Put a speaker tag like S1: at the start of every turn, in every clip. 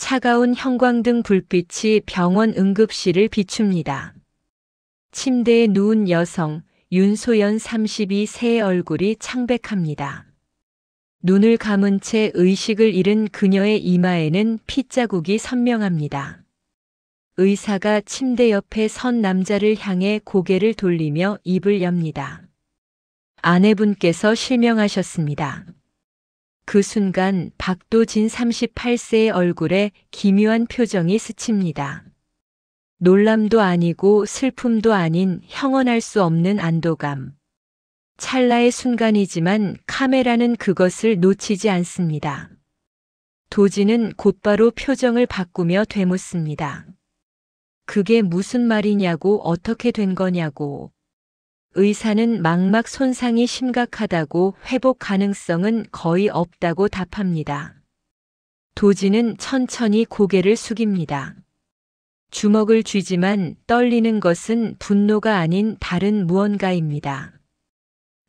S1: 차가운 형광등 불빛이 병원 응급실을 비춥니다. 침대에 누운 여성 윤소연 32세의 얼굴이 창백합니다. 눈을 감은 채 의식을 잃은 그녀의 이마에는 핏자국이 선명합니다. 의사가 침대 옆에 선 남자를 향해 고개를 돌리며 입을 엽니다. 아내분께서 실명하셨습니다. 그 순간 박도진 38세의 얼굴에 기묘한 표정이 스칩니다. 놀람도 아니고 슬픔도 아닌 형언할 수 없는 안도감. 찰나의 순간이지만 카메라는 그것을 놓치지 않습니다. 도진은 곧바로 표정을 바꾸며 되묻습니다. 그게 무슨 말이냐고, 어떻게 된 거냐고. 의사는 망막 손상이 심각하다고, 회복 가능성은 거의 없다고 답합니다. 도진은 천천히 고개를 숙입니다. 주먹을 쥐지만 떨리는 것은 분노가 아닌 다른 무언가입니다.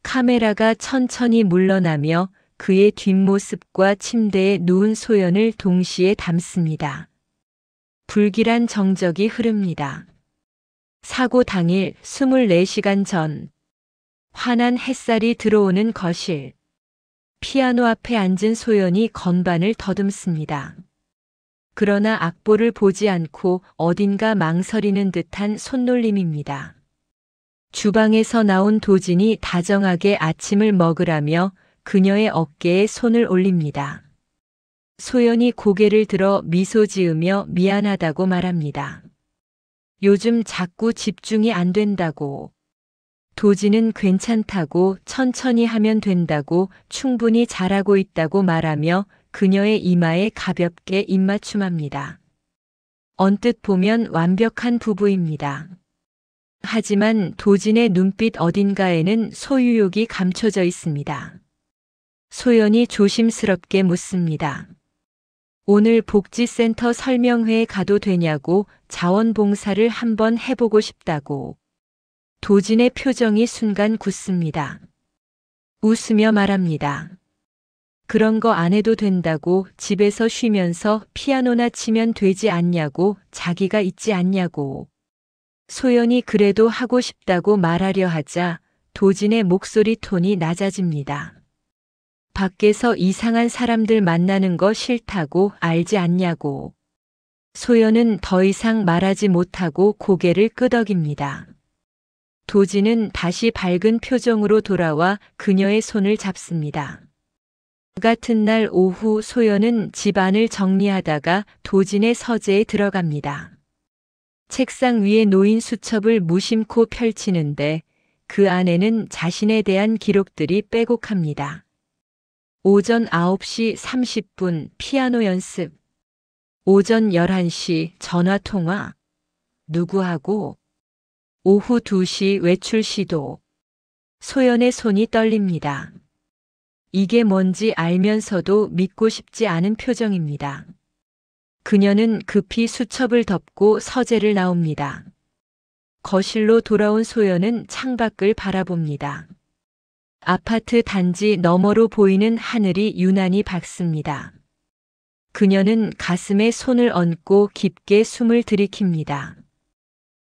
S1: 카메라가 천천히 물러나며 그의 뒷모습과 침대에 누운 소연을 동시에 담습니다. 불길한 정적이 흐릅니다. 사고 당일 24시간 전, 환한 햇살이 들어오는 거실. 피아노 앞에 앉은 소연이 건반을 더듬습니다. 그러나 악보를 보지 않고 어딘가 망설이는 듯한 손놀림입니다. 주방에서 나온 도진이 다정하게 아침을 먹으라며 그녀의 어깨에 손을 올립니다. 소연이 고개를 들어 미소 지으며 미안하다고 말합니다. 요즘 자꾸 집중이 안 된다고. 도진은 괜찮다고, 천천히 하면 된다고, 충분히 잘하고 있다고 말하며 그녀의 이마에 가볍게 입맞춤합니다. 언뜻 보면 완벽한 부부입니다. 하지만 도진의 눈빛 어딘가에는 소유욕이 감춰져 있습니다. 소연이 조심스럽게 묻습니다. 오늘 복지센터 설명회에 가도 되냐고, 자원봉사를 한번 해보고 싶다고. 도진의 표정이 순간 굳습니다. 웃으며 말합니다. 그런 거 안 해도 된다고, 집에서 쉬면서 피아노나 치면 되지 않냐고, 자기가 있지 않냐고. 소연이 그래도 하고 싶다고 말하려 하자 도진의 목소리 톤이 낮아집니다. 밖에서 이상한 사람들 만나는 거 싫다고, 알지 않냐고. 소연은 더 이상 말하지 못하고 고개를 끄덕입니다. 도진은 다시 밝은 표정으로 돌아와 그녀의 손을 잡습니다. 같은 날 오후 소연은 집안을 정리하다가 도진의 서재에 들어갑니다. 책상 위에 놓인 수첩을 무심코 펼치는데 그 안에는 자신에 대한 기록들이 빼곡합니다. 오전 9시 30분 피아노 연습. 오전 11시 전화 통화. 누구하고? 오후 2시 외출 시도. 소연의 손이 떨립니다. 이게 뭔지 알면서도 믿고 싶지 않은 표정입니다. 그녀는 급히 수첩을 덮고 서재를 나옵니다. 거실로 돌아온 소연은 창밖을 바라봅니다. 아파트 단지 너머로 보이는 하늘이 유난히 밝습니다. 그녀는 가슴에 손을 얹고 깊게 숨을 들이킵니다.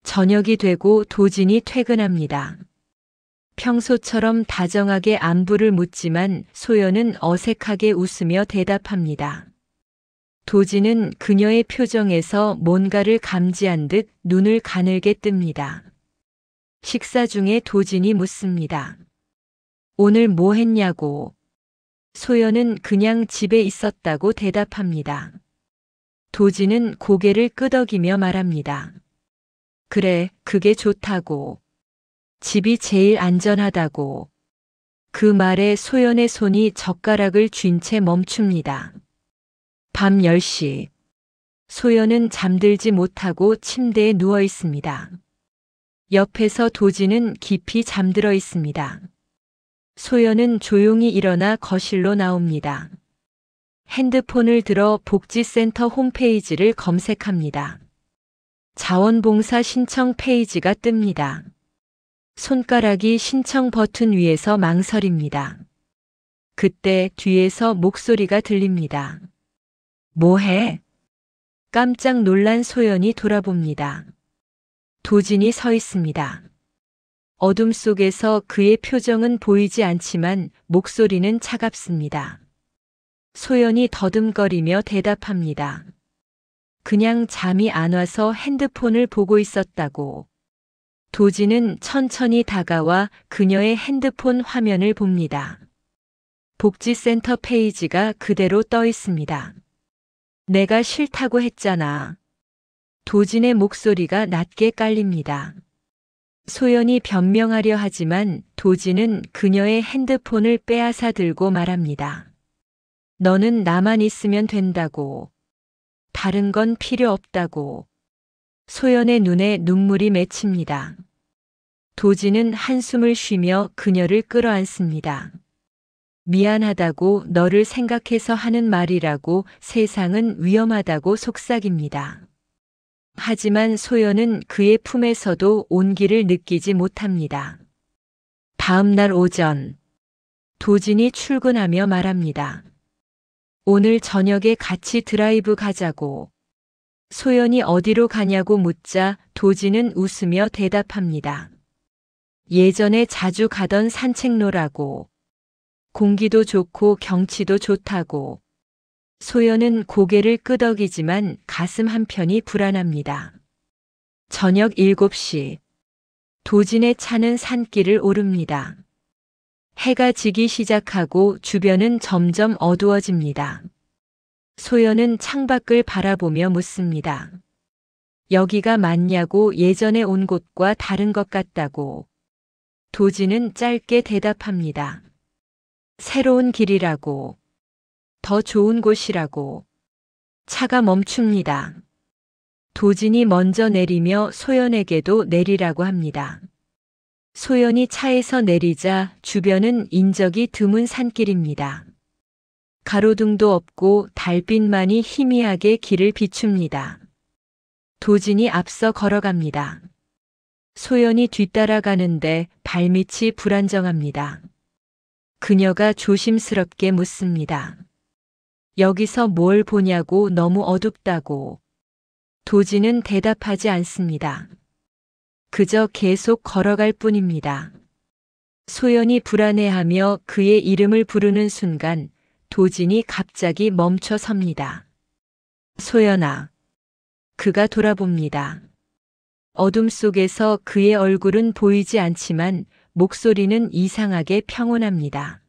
S1: 저녁이 되고 도진이 퇴근합니다. 평소처럼 다정하게 안부를 묻지만 소연은 어색하게 웃으며 대답합니다. 도진은 그녀의 표정에서 뭔가를 감지한 듯 눈을 가늘게 뜹니다. 식사 중에 도진이 묻습니다. 오늘 뭐 했냐고. 소연은 그냥 집에 있었다고 대답합니다. 도진은 고개를 끄덕이며 말합니다. 그래, 그게 좋다고. 집이 제일 안전하다고. 그 말에 소연의 손이 젓가락을 쥔 채 멈춥니다. 밤 10시. 소연은 잠들지 못하고 침대에 누워 있습니다. 옆에서 도진은 깊이 잠들어 있습니다. 소연은 조용히 일어나 거실로 나옵니다. 핸드폰을 들어 복지센터 홈페이지를 검색합니다. 자원봉사 신청 페이지가 뜹니다. 손가락이 신청 버튼 위에서 망설입니다. 그때 뒤에서 목소리가 들립니다. 뭐해? 깜짝 놀란 소연이 돌아봅니다. 도진이 서 있습니다. 어둠 속에서 그의 표정은 보이지 않지만 목소리는 차갑습니다. 소연이 더듬거리며 대답합니다. 그냥 잠이 안 와서 핸드폰을 보고 있었다고. 도진은 천천히 다가와 그녀의 핸드폰 화면을 봅니다. 복지센터 페이지가 그대로 떠 있습니다. 내가 싫다고 했잖아. 도진의 목소리가 낮게 깔립니다. 소연이 변명하려 하지만 도진은 그녀의 핸드폰을 빼앗아 들고 말합니다. 너는 나만 있으면 된다고. 다른 건 필요 없다고. 소연의 눈에 눈물이 맺힙니다. 도진은 한숨을 쉬며 그녀를 끌어안습니다. 미안하다고 너를 생각해서 하는 말이라고 세상은 위험하다고 속삭입니다. 하지만 소연은 그의 품에서도 온기를 느끼지 못합니다. 다음 날 오전, 도진이 출근하며 말합니다. 오늘 저녁에 같이 드라이브 가자고. 소연이 어디로 가냐고 묻자 도진은 웃으며 대답합니다. 예전에 자주 가던 산책로라고. 공기도 좋고 경치도 좋다고. 소연은 고개를 끄덕이지만 가슴 한편이 불안합니다. 저녁 7시. 도진의 차는 산길을 오릅니다. 해가 지기 시작하고 주변은 점점 어두워집니다. 소연은 창밖을 바라보며 묻습니다. 여기가 맞냐고. 예전에 온 곳과 다른 것 같다고. 도진은 짧게 대답합니다. 새로운 길이라고. 더 좋은 곳이라고. 차가 멈춥니다. 도진이 먼저 내리며 소연에게도 내리라고 합니다. 소연이 차에서 내리자 주변은 인적이 드문 산길입니다. 가로등도 없고 달빛만이 희미하게 길을 비춥니다. 도진이 앞서 걸어갑니다. 소연이 뒤따라가는데 발밑이 불안정합니다. 그녀가 조심스럽게 묻습니다. 여기서 뭘 보냐고. 너무 어둡다고. 도진은 대답하지 않습니다. 그저 계속 걸어갈 뿐입니다. 소연이 불안해하며 그의 이름을 부르는 순간 도진이 갑자기 멈춰 섭니다. 소연아. 그가 돌아봅니다. 어둠 속에서 그의 얼굴은 보이지 않지만 목소리는 이상하게 평온합니다.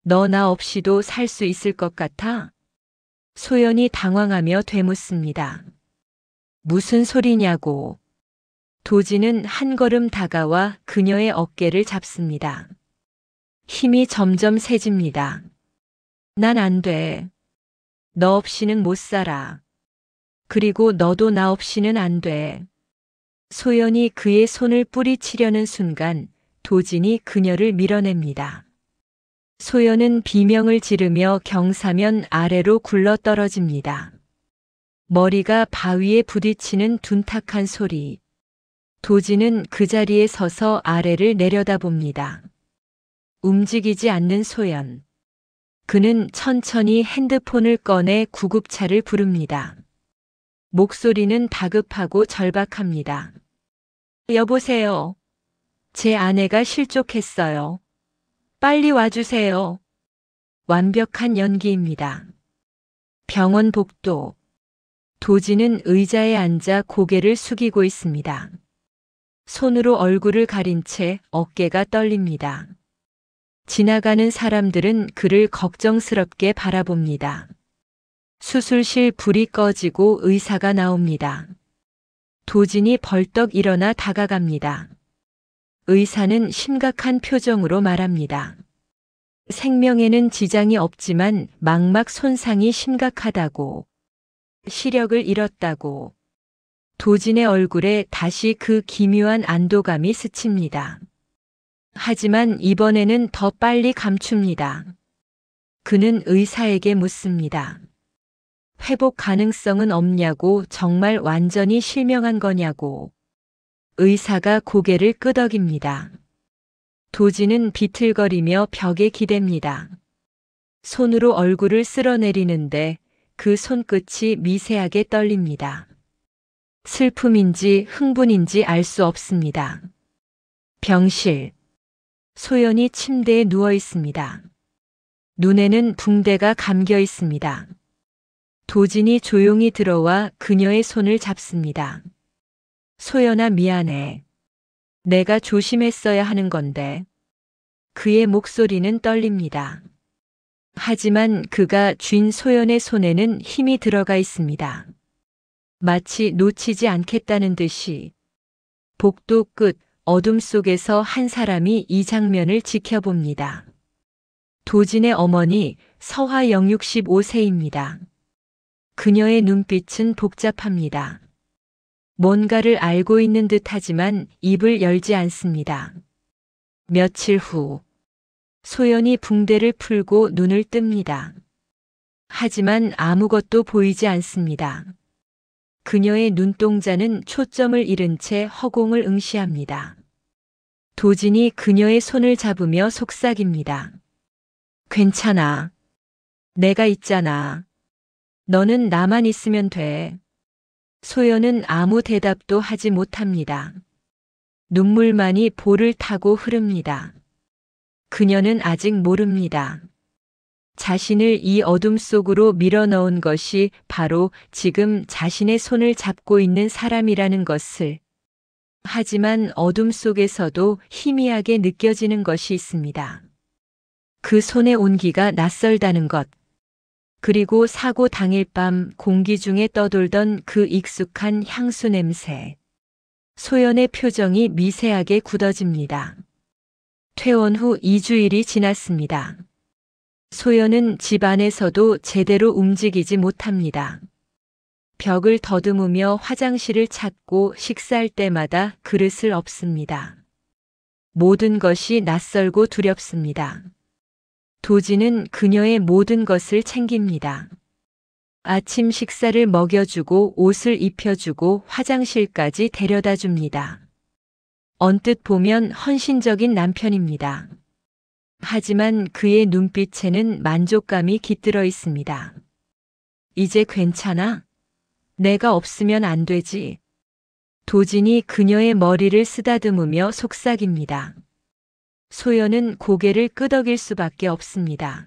S1: 너 나 없이도 살 수 있을 것 같아? 소연이 당황하며 되묻습니다. 무슨 소리냐고. 도진은 한 걸음 다가와 그녀의 어깨를 잡습니다. 힘이 점점 세집니다. 난 안 돼. 너 없이는 못 살아. 그리고 너도 나 없이는 안 돼. 소연이 그의 손을 뿌리치려는 순간 도진이 그녀를 밀어냅니다. 소연은 비명을 지르며 경사면 아래로 굴러 떨어집니다. 머리가 바위에 부딪히는 둔탁한 소리. 도진은 그 자리에 서서 아래를 내려다봅니다. 움직이지 않는 소연. 그는 천천히 핸드폰을 꺼내 구급차를 부릅니다. 목소리는 다급하고 절박합니다. 여보세요. 제 아내가 실족했어요. 빨리 와주세요. 완벽한 연기입니다. 병원 복도. 도진은 의자에 앉아 고개를 숙이고 있습니다. 손으로 얼굴을 가린 채 어깨가 떨립니다. 지나가는 사람들은 그를 걱정스럽게 바라봅니다. 수술실 불이 꺼지고 의사가 나옵니다. 도진이 벌떡 일어나 다가갑니다. 의사는 심각한 표정으로 말합니다. 생명에는 지장이 없지만 망막 손상이 심각하다고. 시력을 잃었다고. 도진의 얼굴에 다시 그 기묘한 안도감이 스칩니다. 하지만 이번에는 더 빨리 감춥니다. 그는 의사에게 묻습니다. 회복 가능성은 없냐고. 정말 완전히 실명한 거냐고. 의사가 고개를 끄덕입니다. 도진은 비틀거리며 벽에 기댑니다. 손으로 얼굴을 쓸어내리는데 그 손끝이 미세하게 떨립니다. 슬픔인지 흥분인지 알 수 없습니다. 병실. 소연이 침대에 누워 있습니다. 눈에는 붕대가 감겨 있습니다. 도진이 조용히 들어와 그녀의 손을 잡습니다. 소연아, 미안해. 내가 조심했어야 하는 건데. 그의 목소리는 떨립니다. 하지만 그가 쥔 소연의 손에는 힘이 들어가 있습니다. 마치 놓치지 않겠다는 듯이. 복도 끝 어둠 속에서 한 사람이 이 장면을 지켜봅니다. 도진의 어머니 서화영 65세입니다. 그녀의 눈빛은 복잡합니다. 뭔가를 알고 있는 듯하지만 입을 열지 않습니다. 며칠 후 소연이 붕대를 풀고 눈을 뜹니다. 하지만 아무것도 보이지 않습니다. 그녀의 눈동자는 초점을 잃은 채 허공을 응시합니다. 도진이 그녀의 손을 잡으며 속삭입니다. 괜찮아. 내가 있잖아. 너는 나만 있으면 돼. 소연은 아무 대답도 하지 못합니다. 눈물만이 볼을 타고 흐릅니다. 그녀는 아직 모릅니다. 자신을 이 어둠 속으로 밀어넣은 것이 바로 지금 자신의 손을 잡고 있는 사람이라는 것을. 하지만 어둠 속에서도 희미하게 느껴지는 것이 있습니다. 그 손의 온기가 낯설다는 것. 그리고 사고 당일 밤 공기 중에 떠돌던 그 익숙한 향수 냄새. 소연의 표정이 미세하게 굳어집니다. 퇴원 후 2주일이 지났습니다. 소연은 집 안에서도 제대로 움직이지 못합니다. 벽을 더듬으며 화장실을 찾고 식사할 때마다 그릇을 엎습니다. 모든 것이 낯설고 두렵습니다. 도진은 그녀의 모든 것을 챙깁니다. 아침 식사를 먹여주고 옷을 입혀주고 화장실까지 데려다 줍니다. 언뜻 보면 헌신적인 남편입니다. 하지만 그의 눈빛에는 만족감이 깃들어 있습니다. 이제 괜찮아? 내가 없으면 안 되지. 도진이 그녀의 머리를 쓰다듬으며 속삭입니다. 소연은 고개를 끄덕일 수밖에 없습니다.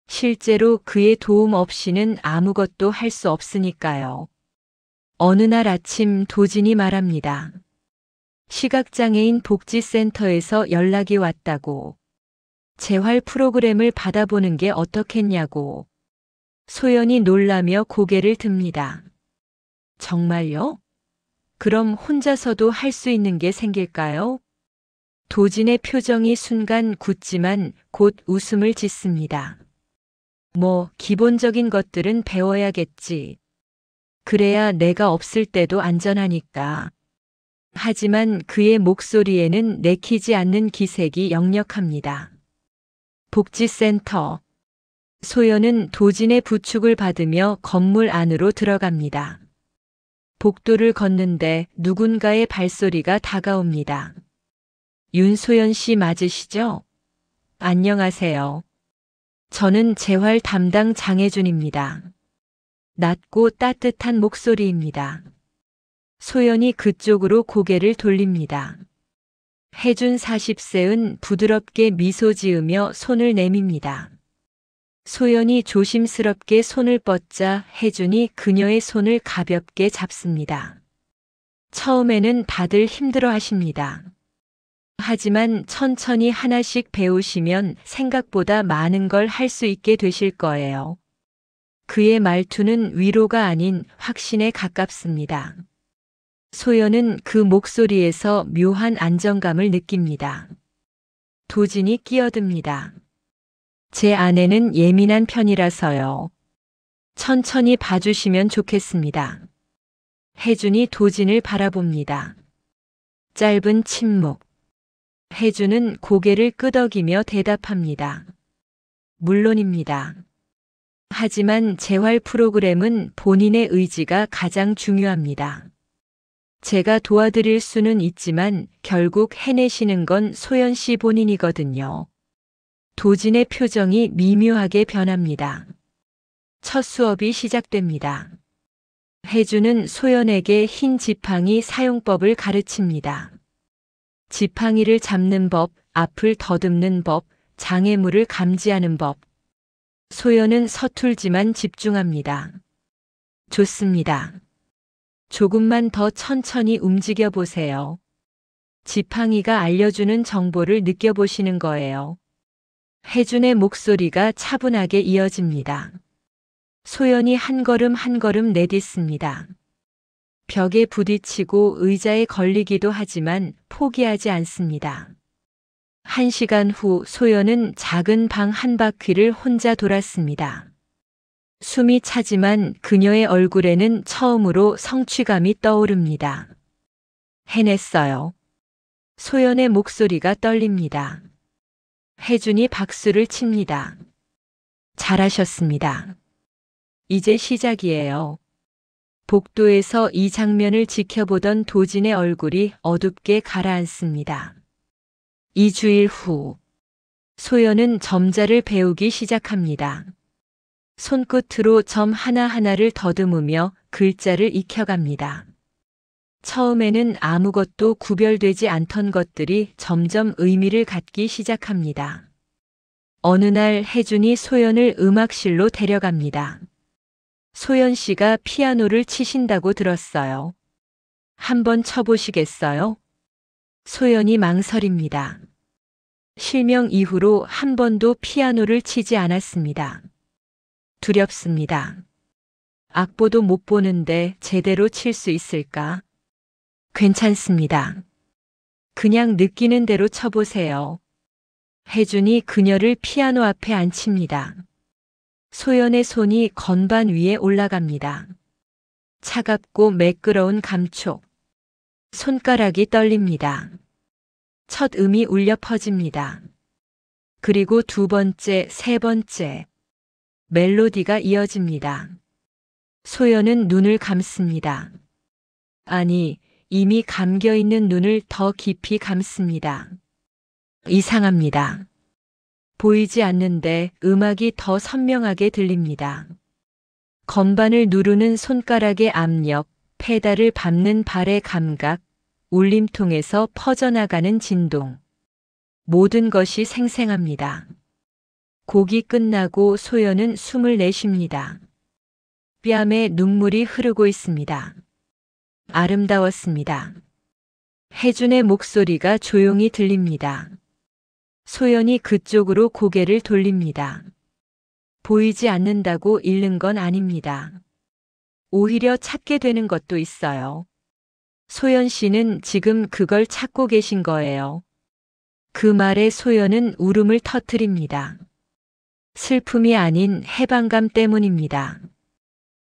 S1: 실제로 그의 도움 없이는 아무것도 할 수 없으니까요. 어느 날 아침 도진이 말합니다. 시각장애인 복지센터에서 연락이 왔다고. 재활 프로그램을 받아보는 게 어떻겠냐고. 소연이 놀라며 고개를 듭니다. 정말요? 그럼 혼자서도 할 수 있는 게 생길까요? 도진의 표정이 순간 굳지만 곧 웃음을 짓습니다. 뭐 기본적인 것들은 배워야겠지. 그래야 내가 없을 때도 안전하니까. 하지만 그의 목소리에는 내키지 않는 기색이 역력합니다. 복지센터. 소연은 도진의 부축을 받으며 건물 안으로 들어갑니다. 복도를 걷는데 누군가의 발소리가 다가옵니다. 윤소연 씨 맞으시죠? 안녕하세요. 저는 재활 담당 장혜준입니다. 낮고 따뜻한 목소리입니다. 소연이 그쪽으로 고개를 돌립니다. 혜준 40세은 부드럽게 미소 지으며 손을 내밉니다. 소연이 조심스럽게 손을 뻗자 혜준이 그녀의 손을 가볍게 잡습니다. 처음에는 다들 힘들어 하십니다. 하지만 천천히 하나씩 배우시면 생각보다 많은 걸 할 수 있게 되실 거예요. 그의 말투는 위로가 아닌 확신에 가깝습니다. 소연은 그 목소리에서 묘한 안정감을 느낍니다. 도진이 끼어듭니다. 제 아내는 예민한 편이라서요. 천천히 봐주시면 좋겠습니다. 혜준이 도진을 바라봅니다. 짧은 침묵. 혜준은 고개를 끄덕이며 대답합니다. 물론입니다. 하지만 재활 프로그램은 본인의 의지가 가장 중요합니다. 제가 도와드릴 수는 있지만 결국 해내시는 건 소연 씨 본인이거든요. 도진의 표정이 미묘하게 변합니다. 첫 수업이 시작됩니다. 혜주는 소연에게 흰 지팡이 사용법을 가르칩니다. 지팡이를 잡는 법, 앞을 더듬는 법, 장애물을 감지하는 법. 소연은 서툴지만 집중합니다. 좋습니다. 조금만 더 천천히 움직여 보세요. 지팡이가 알려주는 정보를 느껴보시는 거예요. 혜준의 목소리가 차분하게 이어집니다. 소연이 한 걸음 한 걸음 내딛습니다. 벽에 부딪히고 의자에 걸리기도 하지만 포기하지 않습니다. 1시간 후 소연은 작은 방 한 바퀴를 혼자 돌았습니다. 숨이 차지만 그녀의 얼굴에는 처음으로 성취감이 떠오릅니다. 해냈어요. 소연의 목소리가 떨립니다. 혜준이 박수를 칩니다. 잘하셨습니다. 이제 시작이에요. 복도에서 이 장면을 지켜보던 도진의 얼굴이 어둡게 가라앉습니다. 2주일 후, 소연은 점자를 배우기 시작합니다. 손끝으로 점 하나하나를 더듬으며 글자를 익혀갑니다. 처음에는 아무것도 구별되지 않던 것들이 점점 의미를 갖기 시작합니다. 어느 날 혜준이 소연을 음악실로 데려갑니다. 소연 씨가 피아노를 치신다고 들었어요. 한번 쳐보시겠어요? 소연이 망설입니다. 실명 이후로 한 번도 피아노를 치지 않았습니다. 두렵습니다. 악보도 못 보는데 제대로 칠 수 있을까? 괜찮습니다. 그냥 느끼는 대로 쳐보세요. 혜준이 그녀를 피아노 앞에 앉힙니다. 소연의 손이 건반 위에 올라갑니다. 차갑고 매끄러운 감촉. 손가락이 떨립니다. 첫 음이 울려 퍼집니다. 그리고 두 번째, 세 번째. 멜로디가 이어집니다. 소연은 눈을 감습니다. 아니, 이미 감겨있는 눈을 더 깊이 감습니다. 이상합니다. 보이지 않는데 음악이 더 선명하게 들립니다. 건반을 누르는 손가락의 압력, 페달을 밟는 발의 감각, 울림통에서 퍼져나가는 진동. 모든 것이 생생합니다. 곡이 끝나고 소연은 숨을 내쉽니다. 뺨에 눈물이 흐르고 있습니다. 아름다웠습니다. 혜준의 목소리가 조용히 들립니다. 소연이 그쪽으로 고개를 돌립니다. 보이지 않는다고 잃는 건 아닙니다. 오히려 찾게 되는 것도 있어요. 소연 씨는 지금 그걸 찾고 계신 거예요. 그 말에 소연은 울음을 터뜨립니다. 슬픔이 아닌 해방감 때문입니다.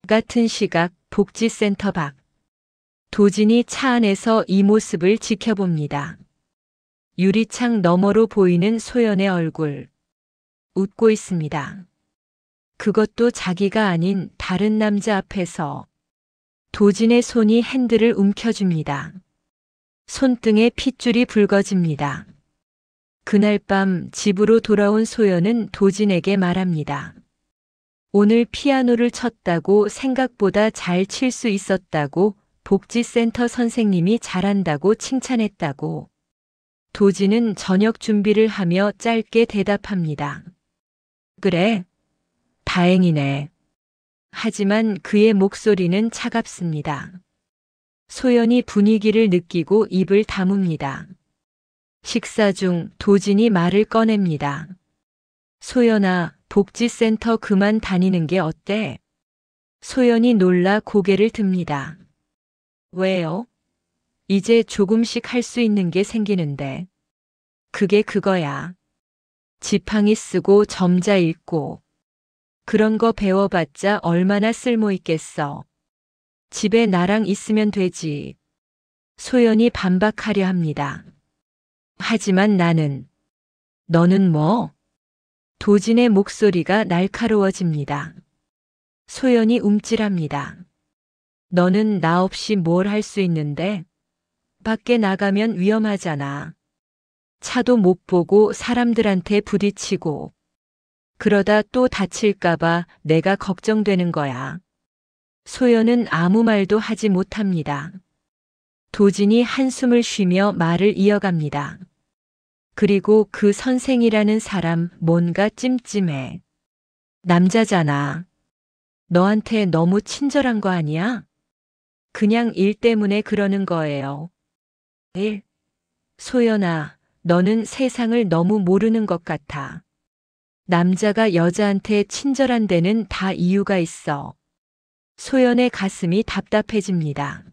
S1: 같은 시각 복지센터 밖. 도진이 차 안에서 이 모습을 지켜봅니다. 유리창 너머로 보이는 소연의 얼굴. 웃고 있습니다. 그것도 자기가 아닌 다른 남자 앞에서. 도진의 손이 핸들을 움켜줍니다. 손등에 핏줄이 붉어집니다. 그날 밤 집으로 돌아온 소연은 도진에게 말합니다. 오늘 피아노를 쳤다고 생각보다 잘 칠 수 있었다고 복지센터 선생님이 잘한다고 칭찬했다고. 도진은 저녁 준비를 하며 짧게 대답합니다. 그래, 다행이네. 하지만 그의 목소리는 차갑습니다. 소연이 분위기를 느끼고 입을 다뭅니다. 식사 중 도진이 말을 꺼냅니다. 소연아, 복지센터 그만 다니는 게 어때? 소연이 놀라 고개를 듭니다. 왜요? 이제 조금씩 할 수 있는 게 생기는데. 그게 그거야. 지팡이 쓰고 점자 읽고. 그런 거 배워봤자 얼마나 쓸모 있겠어. 집에 나랑 있으면 되지. 소연이 반박하려 합니다. 하지만 나는. 너는 뭐? 도진의 목소리가 날카로워집니다. 소연이 움찔합니다. 너는 나 없이 뭘 할 수 있는데? 밖에 나가면 위험하잖아. 차도 못 보고 사람들한테 부딪히고. 그러다 또 다칠까봐 내가 걱정되는 거야. 소연은 아무 말도 하지 못합니다. 도진이 한숨을 쉬며 말을 이어갑니다. 그리고 그 선생이라는 사람 뭔가 찜찜해. 남자잖아. 너한테 너무 친절한 거 아니야? 그냥 일 때문에 그러는 거예요. 일? 소연아, 너는 세상을 너무 모르는 것 같아. 남자가 여자한테 친절한 데는 다 이유가 있어. 소연의 가슴이 답답해집니다.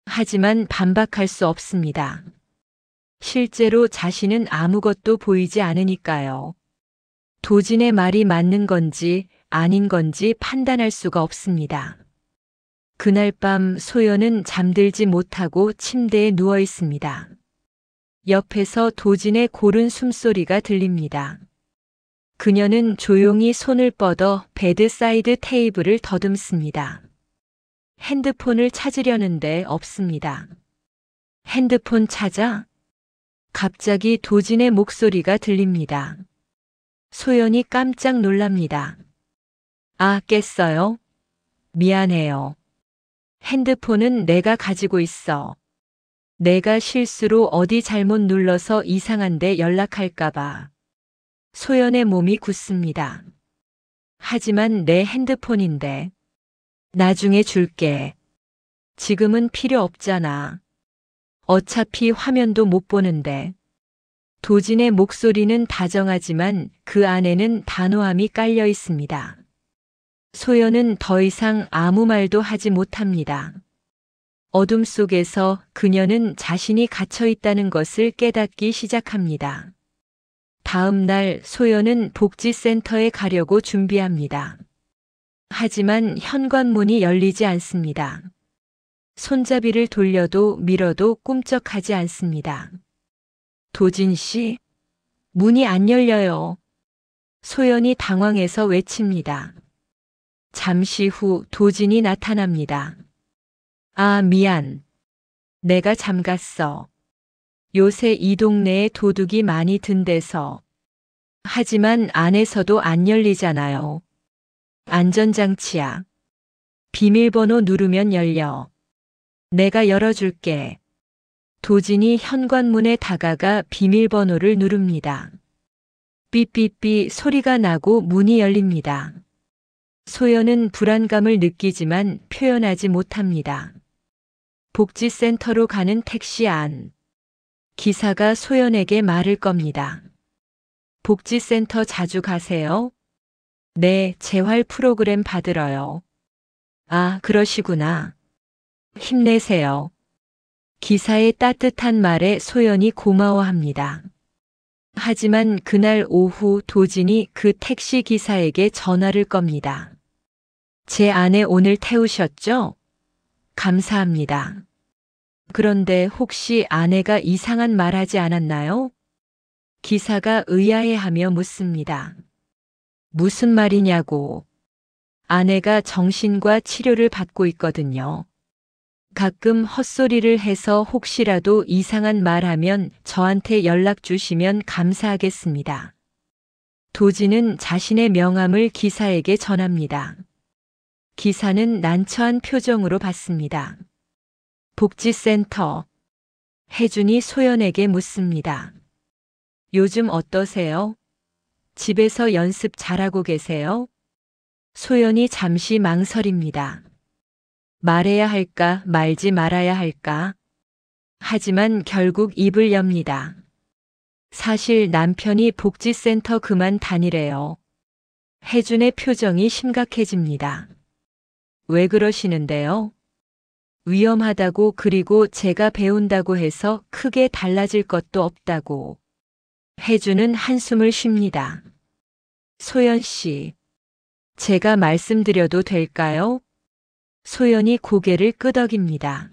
S1: 하지만 반박할 수 없습니다. 실제로 자신은 아무것도 보이지 않으니까요. 도진의 말이 맞는 건지 아닌 건지 판단할 수가 없습니다. 그날 밤 소연은 잠들지 못하고 침대에 누워 있습니다. 옆에서 도진의 고른 숨소리가 들립니다. 그녀는 조용히 손을 뻗어 베드사이드 테이블을 더듬습니다. 핸드폰을 찾으려는데 없습니다. 핸드폰 찾아? 갑자기 도진의 목소리가 들립니다. 소연이 깜짝 놀랍니다. 아, 깼어요? 미안해요. 핸드폰은 내가 가지고 있어. 내가 실수로 어디 잘못 눌러서 이상한데 연락할까봐. 소연의 몸이 굳습니다. 하지만 내 핸드폰인데. 나중에 줄게. 지금은 필요 없잖아. 어차피 화면도 못 보는데. 도진의 목소리는 다정하지만 그 안에는 단호함이 깔려 있습니다. 소연은 더 이상 아무 말도 하지 못합니다. 어둠 속에서 그녀는 자신이 갇혀 있다는 것을 깨닫기 시작합니다. 다음 날 소연은 복지센터에 가려고 준비합니다. 하지만 현관문이 열리지 않습니다. 손잡이를 돌려도 밀어도 꿈쩍하지 않습니다. 도진 씨, 문이 안 열려요. 소연이 당황해서 외칩니다. 잠시 후 도진이 나타납니다. 아, 미안. 내가 잠갔어. 요새 이 동네에 도둑이 많이 든대서. 하지만 안에서도 안 열리잖아요. 안전장치야. 비밀번호 누르면 열려. 내가 열어줄게. 도진이 현관문에 다가가 비밀번호를 누릅니다. 삐삐삐 소리가 나고 문이 열립니다. 소연은 불안감을 느끼지만 표현하지 못합니다. 복지센터로 가는 택시 안. 기사가 소연에게 말을 겁니다. 복지센터 자주 가세요? 네, 재활 프로그램 받으러요. 아, 그러시구나. 힘내세요. 기사의 따뜻한 말에 소연이 고마워합니다. 하지만 그날 오후 도진이 그 택시 기사에게 전화를 겁니다. 제 아내 오늘 태우셨죠? 감사합니다. 그런데 혹시 아내가 이상한 말 하지 않았나요? 기사가 의아해하며 묻습니다. 무슨 말이냐고. 아내가 정신과 치료를 받고 있거든요. 가끔 헛소리를 해서 혹시라도 이상한 말하면 저한테 연락 주시면 감사하겠습니다. 도진은 자신의 명함을 기사에게 전합니다. 기사는 난처한 표정으로 받습니다. 복지센터. 혜준이 소연에게 묻습니다. 요즘 어떠세요? 집에서 연습 잘하고 계세요? 소연이 잠시 망설입니다. 말해야 할까 말지 말아야 할까? 하지만 결국 입을 엽니다. 사실 남편이 복지센터 그만 다니래요. 혜준의 표정이 심각해집니다. 왜 그러시는데요? 위험하다고 그리고 제가 배운다고 해서 크게 달라질 것도 없다고. 혜준은 한숨을 쉽니다. 소연 씨, 제가 말씀드려도 될까요? 소연이 고개를 끄덕입니다.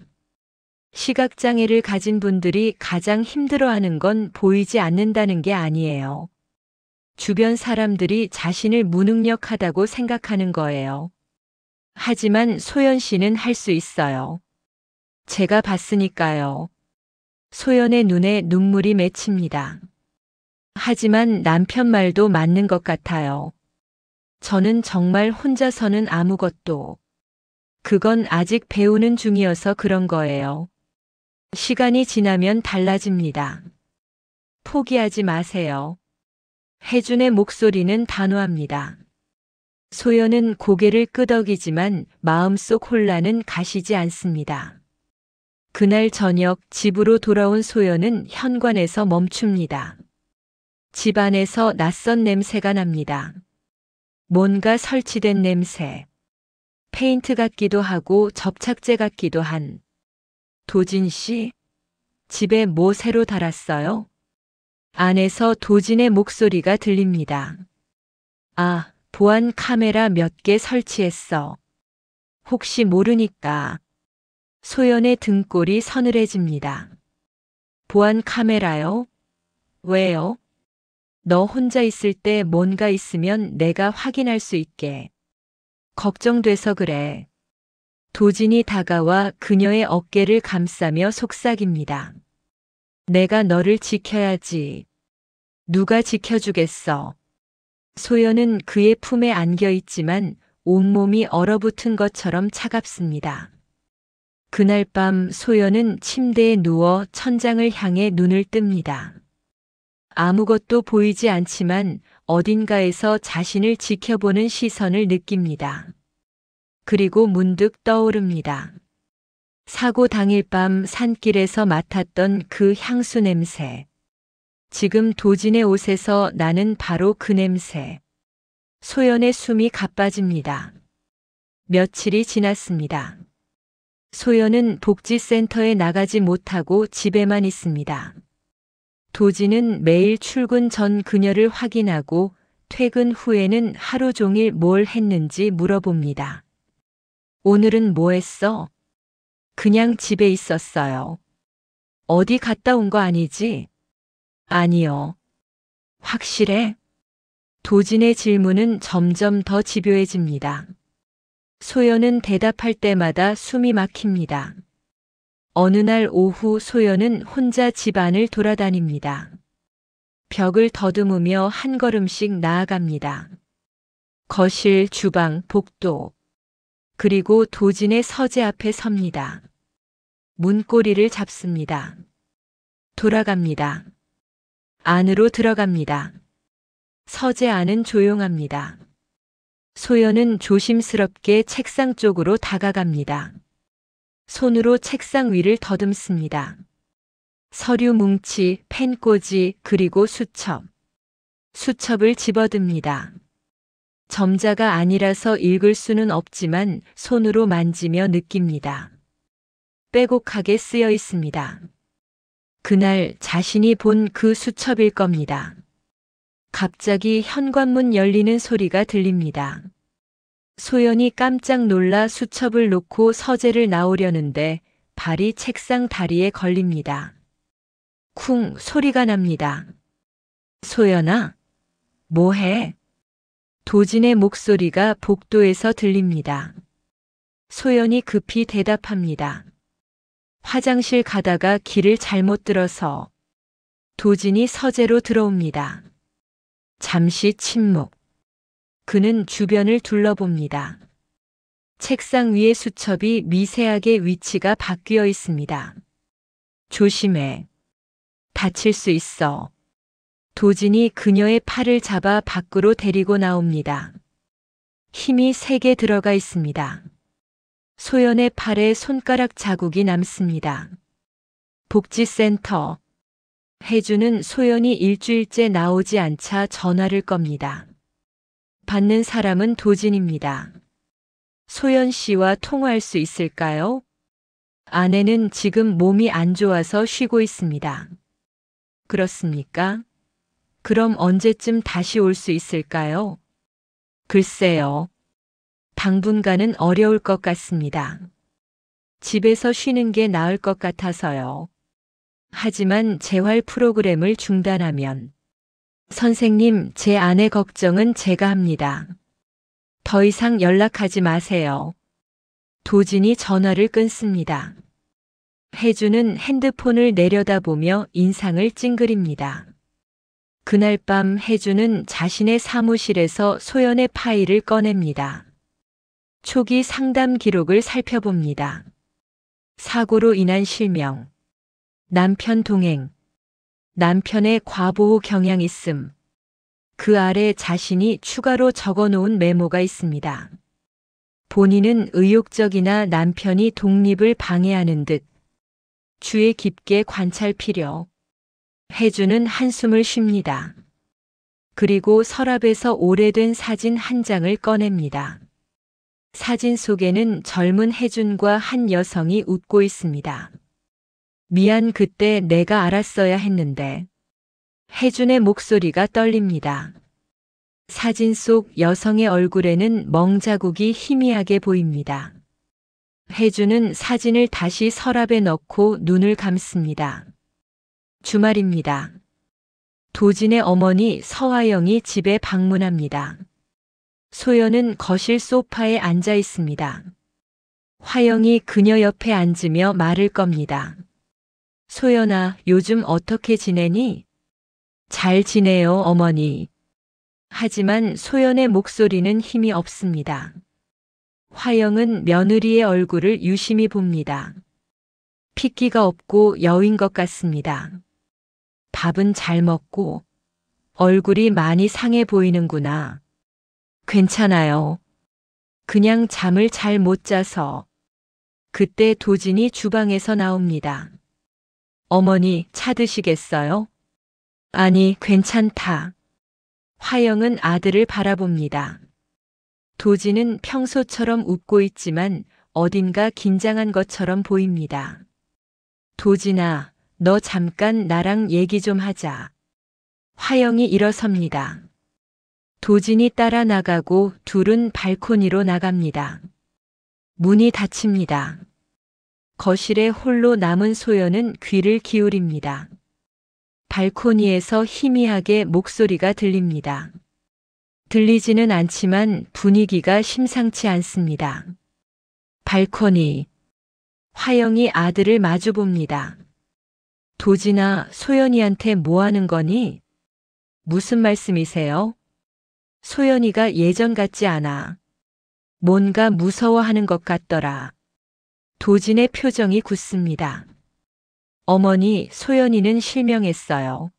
S1: 시각장애를 가진 분들이 가장 힘들어하는 건 보이지 않는다는 게 아니에요. 주변 사람들이 자신을 무능력하다고 생각하는 거예요. 하지만 소연 씨는 할 수 있어요. 제가 봤으니까요. 소연의 눈에 눈물이 맺힙니다. 하지만 남편 말도 맞는 것 같아요. 저는 정말 혼자서는 아무것도. 그건 아직 배우는 중이어서 그런 거예요. 시간이 지나면 달라집니다. 포기하지 마세요. 혜준의 목소리는 단호합니다. 소연은 고개를 끄덕이지만 마음속 혼란은 가시지 않습니다. 그날 저녁 집으로 돌아온 소연은 현관에서 멈춥니다. 집 안에서 낯선 냄새가 납니다. 뭔가 설치된 냄새. 페인트 같기도 하고 접착제 같기도 한. 도진 씨? 집에 뭐 새로 달았어요? 안에서 도진의 목소리가 들립니다. 아, 보안 카메라 몇 개 설치했어. 혹시 모르니까. 소연의 등골이 서늘해집니다. 보안 카메라요? 왜요? 너 혼자 있을 때 뭔가 있으면 내가 확인할 수 있게. 걱정돼서 그래. 도진이 다가와 그녀의 어깨를 감싸며 속삭입니다. 내가 너를 지켜야지. 누가 지켜주겠어. 소연은 그의 품에 안겨 있지만 온몸이 얼어붙은 것처럼 차갑습니다. 그날 밤 소연은 침대에 누워 천장을 향해 눈을 뜹니다. 아무것도 보이지 않지만 어딘가에서 자신을 지켜보는 시선을 느낍니다. 그리고 문득 떠오릅니다. 사고 당일 밤 산길에서 맡았던 그 향수 냄새. 지금 도진의 옷에서 나는 바로 그 냄새. 소연의 숨이 가빠집니다. 며칠이 지났습니다. 소연은 복지센터에 나가지 못하고 집에만 있습니다. 도진은 매일 출근 전 그녀를 확인하고 퇴근 후에는 하루 종일 뭘 했는지 물어봅니다. 오늘은 뭐 했어? 그냥 집에 있었어요. 어디 갔다 온 거 아니지? 아니요. 확실해? 도진의 질문은 점점 더 집요해집니다. 소연은 대답할 때마다 숨이 막힙니다. 어느 날 오후 소연은 혼자 집안을 돌아다닙니다. 벽을 더듬으며 한 걸음씩 나아갑니다. 거실, 주방, 복도. 그리고 도진의 서재 앞에 섭니다. 문고리를 잡습니다. 돌아갑니다. 안으로 들어갑니다. 서재 안은 조용합니다. 소연은 조심스럽게 책상 쪽으로 다가갑니다. 손으로 책상 위를 더듬습니다. 서류 뭉치, 펜꽂이, 그리고 수첩. 수첩을 집어듭니다. 점자가 아니라서 읽을 수는 없지만 손으로 만지며 느낍니다. 빼곡하게 쓰여 있습니다. 그날 자신이 본 그 수첩일 겁니다. 갑자기 현관문 열리는 소리가 들립니다. 소연이 깜짝 놀라 수첩을 놓고 서재를 나오려는데 발이 책상 다리에 걸립니다. 쿵 소리가 납니다. 소연아, 뭐해? 도진의 목소리가 복도에서 들립니다. 소연이 급히 대답합니다. 화장실 가다가 길을 잘못 들어서. 도진이 서재로 들어옵니다. 잠시 침묵. 그는 주변을 둘러봅니다. 책상 위의 수첩이 미세하게 위치가 바뀌어 있습니다. 조심해. 다칠 수 있어. 도진이 그녀의 팔을 잡아 밖으로 데리고 나옵니다. 힘이 세게 들어가 있습니다. 소연의 팔에 손가락 자국이 남습니다. 복지센터. 혜주는 소연이 일주일째 나오지 않자 전화를 겁니다. 받는 사람은 도진입니다. 소연 씨와 통화할 수 있을까요? 아내는 지금 몸이 안 좋아서 쉬고 있습니다. 그렇습니까? 그럼 언제쯤 다시 올 수 있을까요? 글쎄요. 당분간은 어려울 것 같습니다. 집에서 쉬는 게 나을 것 같아서요. 하지만 재활 프로그램을 중단하면. 선생님, 제 아내 걱정은 제가 합니다. 더 이상 연락하지 마세요. 도진이 전화를 끊습니다. 혜주는 핸드폰을 내려다보며 인상을 찡그립니다. 그날 밤 혜주는 자신의 사무실에서 소연의 파일을 꺼냅니다. 초기 상담 기록을 살펴봅니다. 사고로 인한 실명, 남편 동행, 남편의 과보호 경향 있음. 그 아래 자신이 추가로 적어놓은 메모가 있습니다. 본인은 의욕적이나 남편이 독립을 방해하는 듯 주의 깊게 관찰 필요. 혜주는 한숨을 쉽니다. 그리고 서랍에서 오래된 사진 한 장을 꺼냅니다. 사진 속에는 젊은 혜준과 한 여성이 웃고 있습니다. 미안, 그때 내가 알았어야 했는데. 혜준의 목소리가 떨립니다. 사진 속 여성의 얼굴에는 멍자국이 희미하게 보입니다. 혜준은 사진을 다시 서랍에 넣고 눈을 감습니다. 주말입니다. 도진의 어머니 서화영이 집에 방문합니다. 소연은 거실 소파에 앉아 있습니다. 화영이 그녀 옆에 앉으며 말을 겁니다. 소연아, 요즘 어떻게 지내니? 잘 지내요, 어머니. 하지만 소연의 목소리는 힘이 없습니다. 화영은 며느리의 얼굴을 유심히 봅니다. 핏기가 없고 여인 것 같습니다. 밥은 잘 먹고 얼굴이 많이 상해 보이는구나. 괜찮아요. 그냥 잠을 잘 못 자서. 그때 도진이 주방에서 나옵니다. 어머니, 차 드시겠어요? 아니, 괜찮다. 화영은 아들을 바라봅니다. 도진은 평소처럼 웃고 있지만 어딘가 긴장한 것처럼 보입니다. 도진아, 너 잠깐 나랑 얘기 좀 하자. 화영이 일어섭니다. 도진이 따라 나가고 둘은 발코니로 나갑니다. 문이 닫힙니다. 거실에 홀로 남은 소연은 귀를 기울입니다. 발코니에서 희미하게 목소리가 들립니다. 들리지는 않지만 분위기가 심상치 않습니다. 발코니. 화영이 아들을 마주봅니다. 도진아, 소연이한테 뭐 하는 거니? 무슨 말씀이세요? 소연이가 예전 같지 않아. 뭔가 무서워하는 것 같더라. 도진의 표정이 굳습니다. 어머니, 소연이는 실명했어요.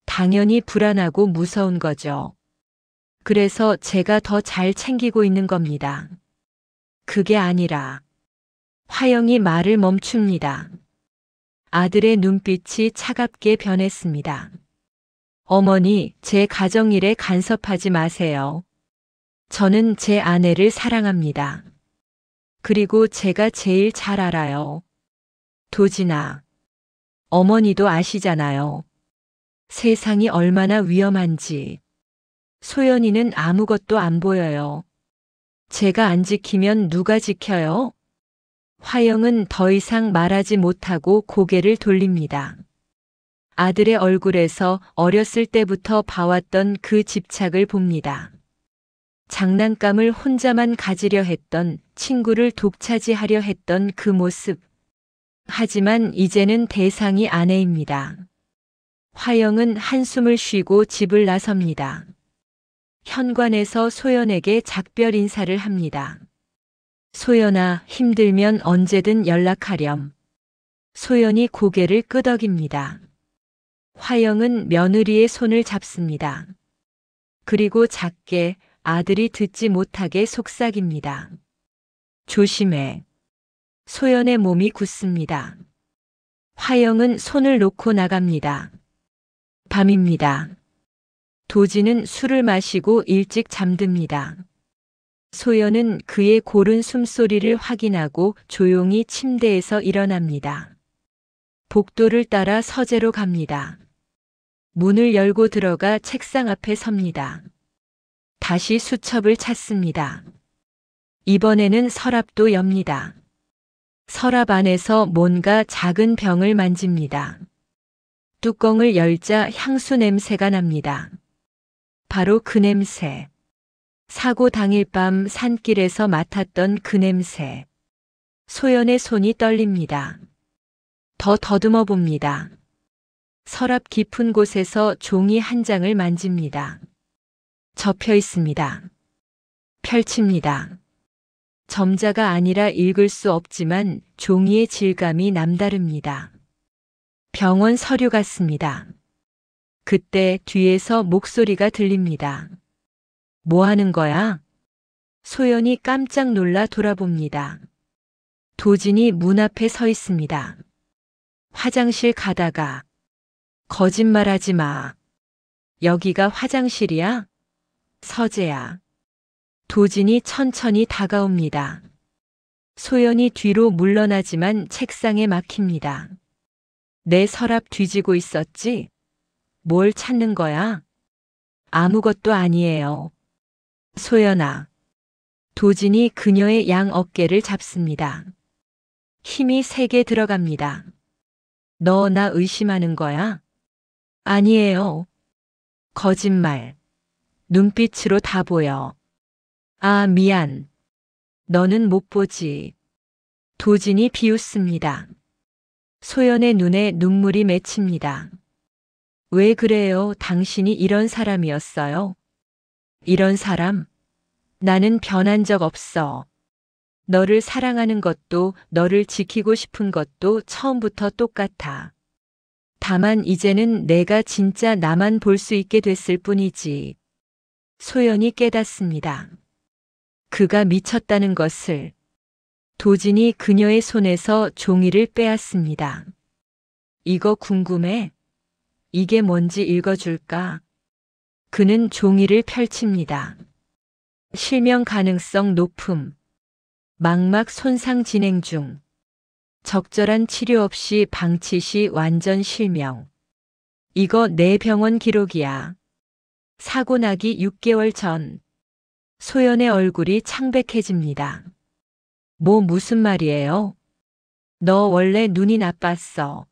S1: 당연히 불안하고 무서운 거죠. 그래서 제가 더 잘 챙기고 있는 겁니다. 그게 아니라. 화영이 말을 멈춥니다. 아들의 눈빛이 차갑게 변했습니다. 어머니, 제 가정일에 간섭하지 마세요. 저는 제 아내를 사랑합니다. 그리고 제가 제일 잘 알아요. 도진아. 어머니도 아시잖아요. 세상이 얼마나 위험한지. 소연이는 아무것도 안 보여요. 제가 안 지키면 누가 지켜요? 화영은 더 이상 말하지 못하고 고개를 돌립니다. 아들의 얼굴에서 어렸을 때부터 봐왔던 그 집착을 봅니다. 장난감을 혼자만 가지려 했던, 친구를 독차지하려 했던 그 모습. 하지만 이제는 대상이 아내입니다. 화영은 한숨을 쉬고 집을 나섭니다. 현관에서 소연에게 작별 인사를 합니다. 소연아, 힘들면 언제든 연락하렴. 소연이 고개를 끄덕입니다. 화영은 며느리의 손을 잡습니다. 그리고 작게 아들이 듣지 못하게 속삭입니다. 조심해. 소연의 몸이 굳습니다. 화영은 손을 놓고 나갑니다. 밤입니다. 도진은 술을 마시고 일찍 잠듭니다. 소연은 그의 고른 숨소리를 확인하고 조용히 침대에서 일어납니다. 복도를 따라 서재로 갑니다. 문을 열고 들어가 책상 앞에 섭니다. 다시 수첩을 찾습니다. 이번에는 서랍도 엽니다. 서랍 안에서 뭔가 작은 병을 만집니다. 뚜껑을 열자 향수 냄새가 납니다. 바로 그 냄새. 사고 당일 밤 산길에서 맡았던 그 냄새. 소연의 손이 떨립니다. 더 더듬어 봅니다. 서랍 깊은 곳에서 종이 한 장을 만집니다. 접혀 있습니다. 펼칩니다. 점자가 아니라 읽을 수 없지만 종이의 질감이 남다릅니다. 병원 서류 같습니다. 그때 뒤에서 목소리가 들립니다. 뭐 하는 거야? 소연이 깜짝 놀라 돌아봅니다. 도진이 문 앞에 서 있습니다. 화장실 가다가. 거짓말하지 마. 여기가 화장실이야? 서재야. 도진이 천천히 다가옵니다. 소연이 뒤로 물러나지만 책상에 막힙니다. 내 서랍 뒤지고 있었지? 뭘 찾는 거야? 아무것도 아니에요. 소연아. 도진이 그녀의 양 어깨를 잡습니다. 힘이 세게 들어갑니다. 너 나 의심하는 거야? 아니에요. 거짓말. 눈빛으로 다 보여. 아, 미안. 너는 못 보지. 도진이 비웃습니다. 소연의 눈에 눈물이 맺힙니다. 왜 그래요? 당신이 이런 사람이었어요? 이런 사람? 나는 변한 적 없어. 너를 사랑하는 것도 너를 지키고 싶은 것도 처음부터 똑같아. 다만 이제는 내가 진짜 나만 볼 수 있게 됐을 뿐이지. 소연이 깨닫습니다. 그가 미쳤다는 것을. 도진이 그녀의 손에서 종이를 빼앗습니다. 이거 궁금해? 이게 뭔지 읽어줄까? 그는 종이를 펼칩니다. 실명 가능성 높음. 망막 손상 진행 중. 적절한 치료 없이 방치 시 완전 실명. 이거 내 병원 기록이야. 사고 나기 6개월 전. 소연의 얼굴이 창백해집니다. 뭐 무슨 말이에요? 너 원래 눈이 나빴어.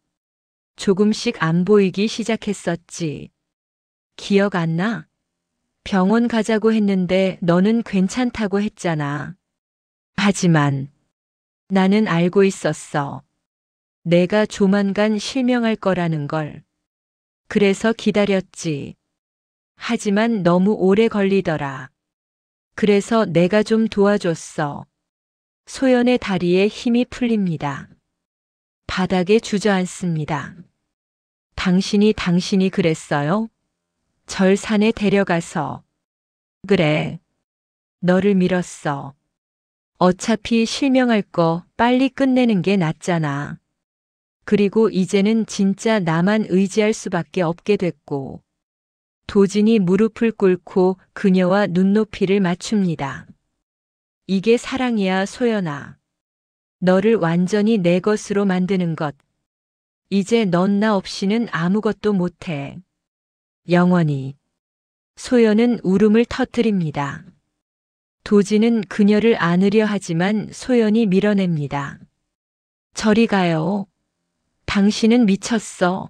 S1: 조금씩 안 보이기 시작했었지. 기억 안 나? 병원 가자고 했는데 너는 괜찮다고 했잖아. 하지만 나는 알고 있었어. 내가 조만간 실명할 거라는 걸. 그래서 기다렸지. 하지만 너무 오래 걸리더라. 그래서 내가 좀 도와줬어. 소연의 다리에 힘이 풀립니다. 바닥에 주저앉습니다. 당신이 그랬어요? 절 산에 데려가서. 그래. 너를 밀었어. 어차피 실명할 거 빨리 끝내는 게 낫잖아. 그리고 이제는 진짜 나만 의지할 수밖에 없게 됐고. 도진이 무릎을 꿇고 그녀와 눈높이를 맞춥니다. 이게 사랑이야, 소연아. 너를 완전히 내 것으로 만드는 것. 이제 넌 나 없이는 아무것도 못해. 영원히. 소연은 울음을 터뜨립니다. 도진은 그녀를 안으려 하지만 소연이 밀어냅니다. 저리 가요. 당신은 미쳤어.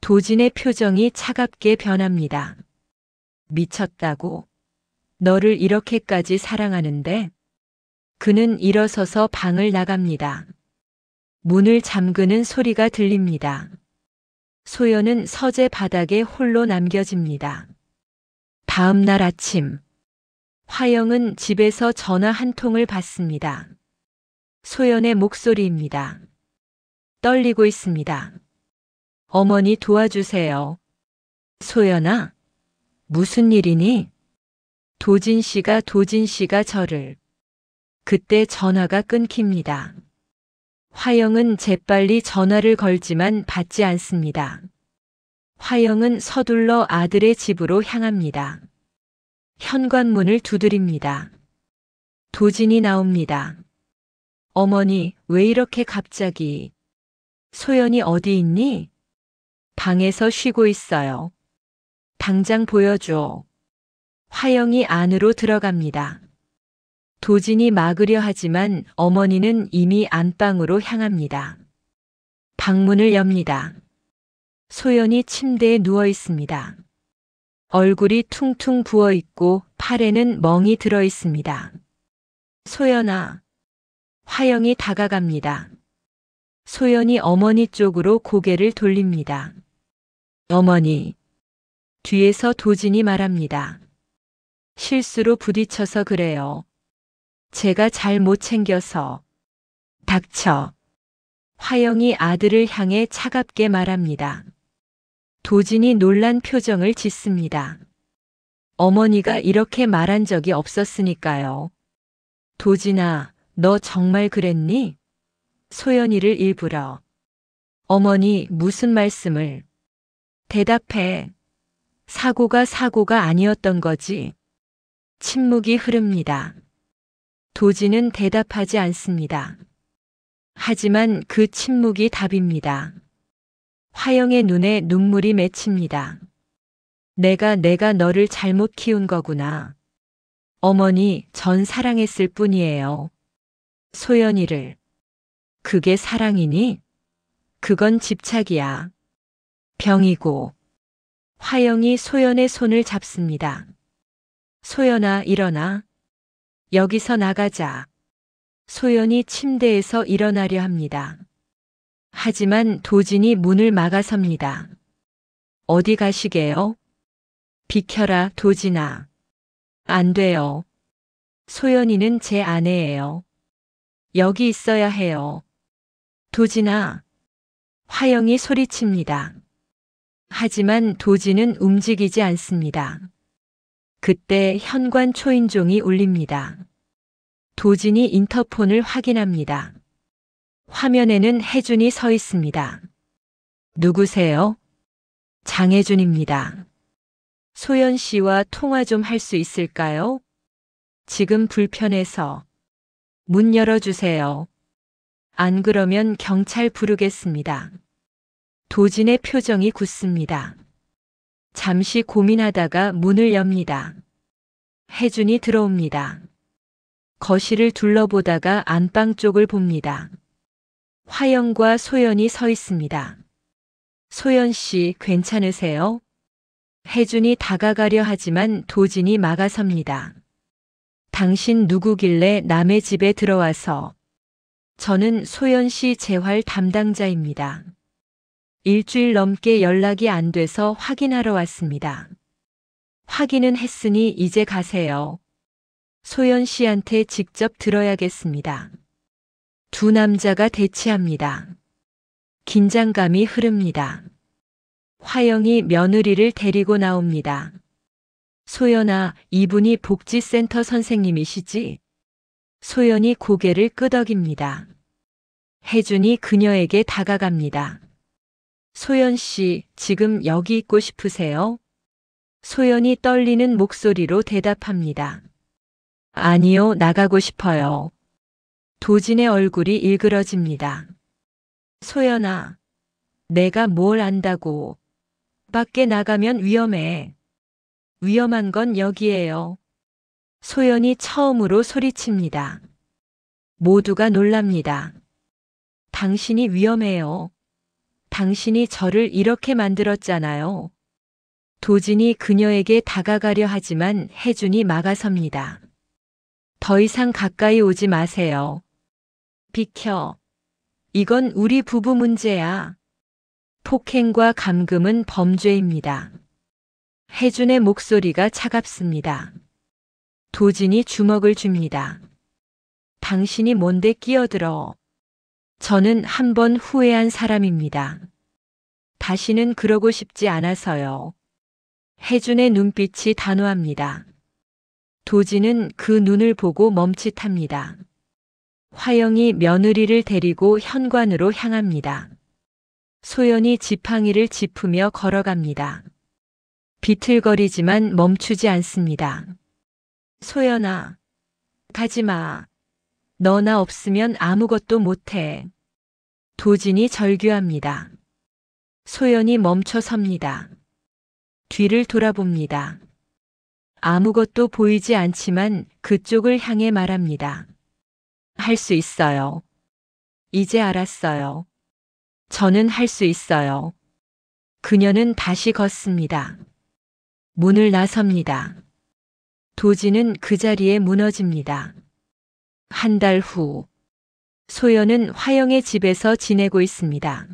S1: 도진의 표정이 차갑게 변합니다. 미쳤다고? 너를 이렇게까지 사랑하는데? 그는 일어서서 방을 나갑니다. 문을 잠그는 소리가 들립니다. 소연은 서재 바닥에 홀로 남겨집니다. 다음 날 아침, 화영은 집에서 전화 한 통을 받습니다. 소연의 목소리입니다. 떨리고 있습니다. 어머니 도와주세요. 소연아, 무슨 일이니? 도진 씨가 저를. 그때 전화가 끊깁니다. 화영은 재빨리 전화를 걸지만 받지 않습니다. 화영은 서둘러 아들의 집으로 향합니다. 현관문을 두드립니다. 도진이 나옵니다. 어머니, 왜 이렇게 갑자기? 소연이 어디 있니? 방에서 쉬고 있어요. 당장 보여줘. 화영이 안으로 들어갑니다. 도진이 막으려 하지만 어머니는 이미 안방으로 향합니다. 방문을 엽니다. 소연이 침대에 누워 있습니다. 얼굴이 퉁퉁 부어 있고 팔에는 멍이 들어 있습니다. 소연아. 화영이 다가갑니다. 소연이 어머니 쪽으로 고개를 돌립니다. 어머니. 뒤에서 도진이 말합니다. 실수로 부딪혀서 그래요. 제가 잘 못 챙겨서. 닥쳐. 화영이 아들을 향해 차갑게 말합니다. 도진이 놀란 표정을 짓습니다. 어머니가 이렇게 말한 적이 없었으니까요. 도진아, 너 정말 그랬니? 소연이를 일부러. 어머니, 무슨 말씀을? 대답해. 사고가 아니었던 거지. 침묵이 흐릅니다. 도진은 대답하지 않습니다. 하지만 그 침묵이 답입니다. 화영의 눈에 눈물이 맺힙니다. 내가 너를 잘못 키운 거구나. 어머니, 전 사랑했을 뿐이에요. 소연이를. 그게 사랑이니? 그건 집착이야. 병이고. 화영이 소연의 손을 잡습니다. 소연아, 일어나. 여기서 나가자. 소연이 침대에서 일어나려 합니다. 하지만 도진이 문을 막아섭니다. 어디 가시게요? 비켜라, 도진아. 안 돼요. 소연이는 제 아내예요. 여기 있어야 해요. 도진아. 화영이 소리칩니다. 하지만 도진은 움직이지 않습니다. 그때 현관 초인종이 울립니다. 도진이 인터폰을 확인합니다. 화면에는 혜준이 서 있습니다. 누구세요? 장혜준입니다. 소연 씨와 통화 좀 할 수 있을까요? 지금 불편해서. 문 열어주세요. 안 그러면 경찰 부르겠습니다. 도진의 표정이 굳습니다. 잠시 고민하다가 문을 엽니다. 혜준이 들어옵니다. 거실을 둘러보다가 안방 쪽을 봅니다. 화영과 소연이 서 있습니다. 소연 씨, 괜찮으세요? 혜준이 다가가려 하지만 도진이 막아섭니다. 당신 누구길래 남의 집에 들어와서. 저는 소연 씨 재활 담당자입니다. 일주일 넘게 연락이 안 돼서 확인하러 왔습니다. 확인은 했으니 이제 가세요. 소연 씨한테 직접 들어야겠습니다. 두 남자가 대치합니다. 긴장감이 흐릅니다. 화영이 며느리를 데리고 나옵니다. 소연아, 이분이 복지센터 선생님이시지? 소연이 고개를 끄덕입니다. 혜준이 그녀에게 다가갑니다. 소연 씨, 지금 여기 있고 싶으세요? 소연이 떨리는 목소리로 대답합니다. 아니요, 나가고 싶어요. 도진의 얼굴이 일그러집니다. 소연아, 내가 뭘 안다고. 밖에 나가면 위험해. 위험한 건 여기예요. 소연이 처음으로 소리칩니다. 모두가 놀랍니다. 당신이 위험해요. 당신이 저를 이렇게 만들었잖아요. 도진이 그녀에게 다가가려 하지만 혜준이 막아섭니다. 더 이상 가까이 오지 마세요. 비켜. 이건 우리 부부 문제야. 폭행과 감금은 범죄입니다. 혜준의 목소리가 차갑습니다. 도진이 주먹을 줍니다. 당신이 뭔데 끼어들어. 저는 한 번 후회한 사람입니다. 다시는 그러고 싶지 않아서요. 혜준의 눈빛이 단호합니다. 도진은 그 눈을 보고 멈칫합니다. 화영이 며느리를 데리고 현관으로 향합니다. 소연이 지팡이를 짚으며 걸어갑니다. 비틀거리지만 멈추지 않습니다. 소연아, 가지마. 너 나 없으면 아무것도 못해. 도진이 절규합니다. 소연이 멈춰 섭니다. 뒤를 돌아봅니다. 아무것도 보이지 않지만 그쪽을 향해 말합니다. 할 수 있어요. 이제 알았어요. 저는 할 수 있어요. 그녀는 다시 걷습니다. 문을 나섭니다. 도진은 그 자리에 무너집니다. 한 달 후, 소연은 화영의 집에서 지내고 있습니다.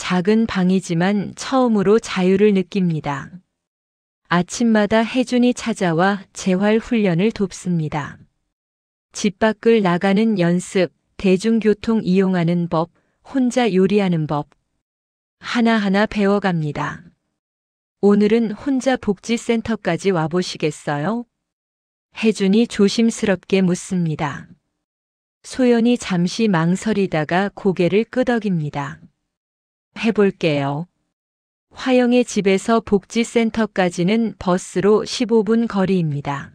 S1: 작은 방이지만 처음으로 자유를 느낍니다. 아침마다 혜준이 찾아와 재활 훈련을 돕습니다. 집 밖을 나가는 연습, 대중교통 이용하는 법, 혼자 요리하는 법. 하나하나 배워갑니다. 오늘은 혼자 복지센터까지 와보시겠어요? 혜준이 조심스럽게 묻습니다. 소연이 잠시 망설이다가 고개를 끄덕입니다. 해볼게요. 화영의 집에서 복지센터까지는 버스로 15분 거리입니다.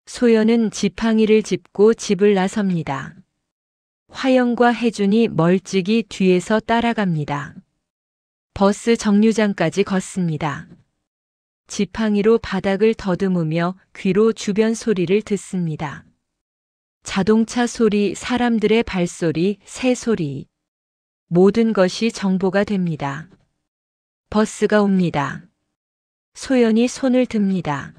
S1: 소연은 지팡이를 짚고 집을 나섭니다. 화영과 혜준이 멀찍이 뒤에서 따라갑니다. 버스 정류장까지 걷습니다. 지팡이로 바닥을 더듬으며 귀로 주변 소리를 듣습니다. 자동차 소리, 사람들의 발소리, 새 소리. 모든 것이 정보가 됩니다. 버스가 옵니다. 소연이 손을 듭니다.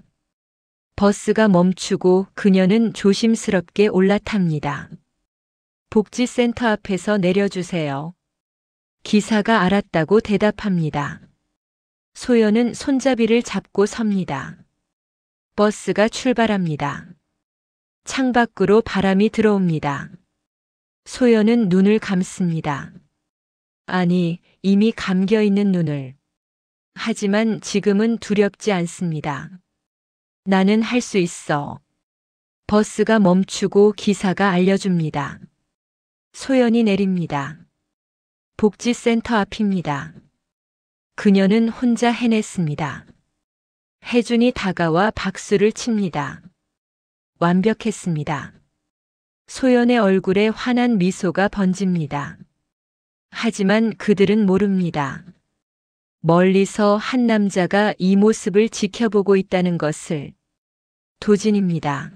S1: 버스가 멈추고 그녀는 조심스럽게 올라탑니다. 복지센터 앞에서 내려주세요. 기사가 알았다고 대답합니다. 소연은 손잡이를 잡고 섭니다. 버스가 출발합니다. 창밖으로 바람이 들어옵니다. 소연은 눈을 감습니다. 아니, 이미 감겨있는 눈을. 하지만 지금은 두렵지 않습니다. 나는 할 수 있어. 버스가 멈추고 기사가 알려줍니다. 소연이 내립니다. 복지센터 앞입니다. 그녀는 혼자 해냈습니다. 혜준이 다가와 박수를 칩니다. 완벽했습니다. 소연의 얼굴에 환한 미소가 번집니다. 하지만 그들은 모릅니다. 멀리서 한 남자가 이 모습을 지켜보고 있다는 것을. 도진입니다.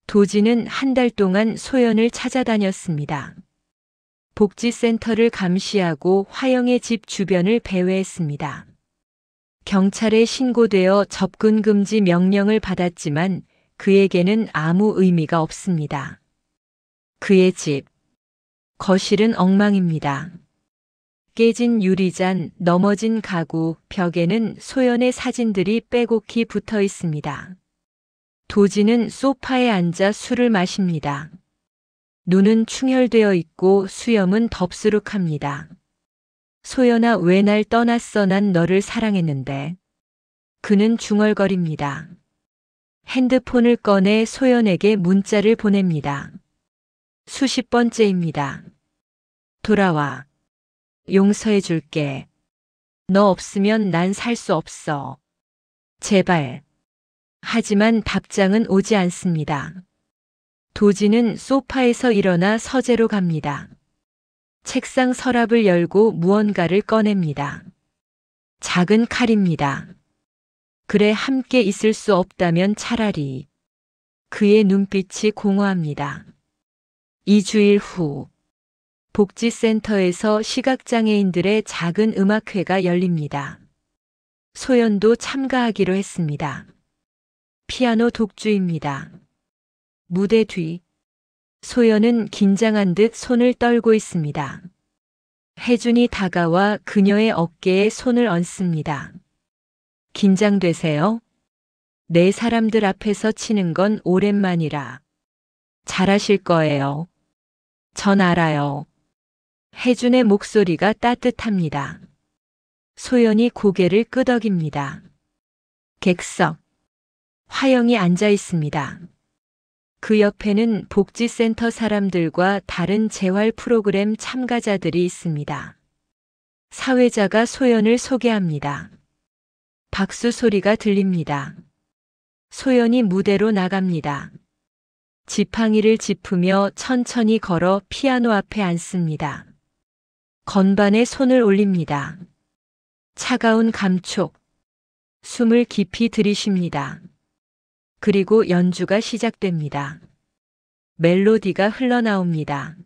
S1: 도진은 한 달 동안 소연을 찾아다녔습니다. 복지센터를 감시하고 화영의 집 주변을 배회했습니다. 경찰에 신고되어 접근 금지 명령을 받았지만 그에게는 아무 의미가 없습니다. 그의 집. 거실은 엉망입니다. 깨진 유리잔, 넘어진 가구, 벽에는 소연의 사진들이 빼곡히 붙어 있습니다. 도진은 소파에 앉아 술을 마십니다. 눈은 충혈되어 있고 수염은 덥수룩합니다. 소연아, 왜 날 떠났어? 난 너를 사랑했는데. 그는 중얼거립니다. 핸드폰을 꺼내 소연에게 문자를 보냅니다. 수십 번째입니다. 돌아와. 용서해 줄게. 너 없으면 난 살 수 없어. 제발. 하지만 답장은 오지 않습니다. 도진은 소파에서 일어나 서재로 갑니다. 책상 서랍을 열고 무언가를 꺼냅니다. 작은 칼입니다. 그래, 함께 있을 수 없다면 차라리. 그의 눈빛이 공허합니다. 2주일 후. 복지센터에서 시각장애인들의 작은 음악회가 열립니다. 소연도 참가하기로 했습니다. 피아노 독주입니다. 무대 뒤. 소연은 긴장한 듯 손을 떨고 있습니다. 혜준이 다가와 그녀의 어깨에 손을 얹습니다. 긴장되세요? 내 사람들 앞에서 치는 건 오랜만이라. 잘하실 거예요. 전 알아요. 혜준의 목소리가 따뜻합니다. 소연이 고개를 끄덕입니다. 객석. 화영이 앉아 있습니다. 그 옆에는 복지센터 사람들과 다른 재활 프로그램 참가자들이 있습니다. 사회자가 소연을 소개합니다. 박수 소리가 들립니다. 소연이 무대로 나갑니다. 지팡이를 짚으며 천천히 걸어 피아노 앞에 앉습니다. 건반에 손을 올립니다. 차가운 감촉. 숨을 깊이 들이쉽니다. 그리고 연주가 시작됩니다. 멜로디가 흘러나옵니다.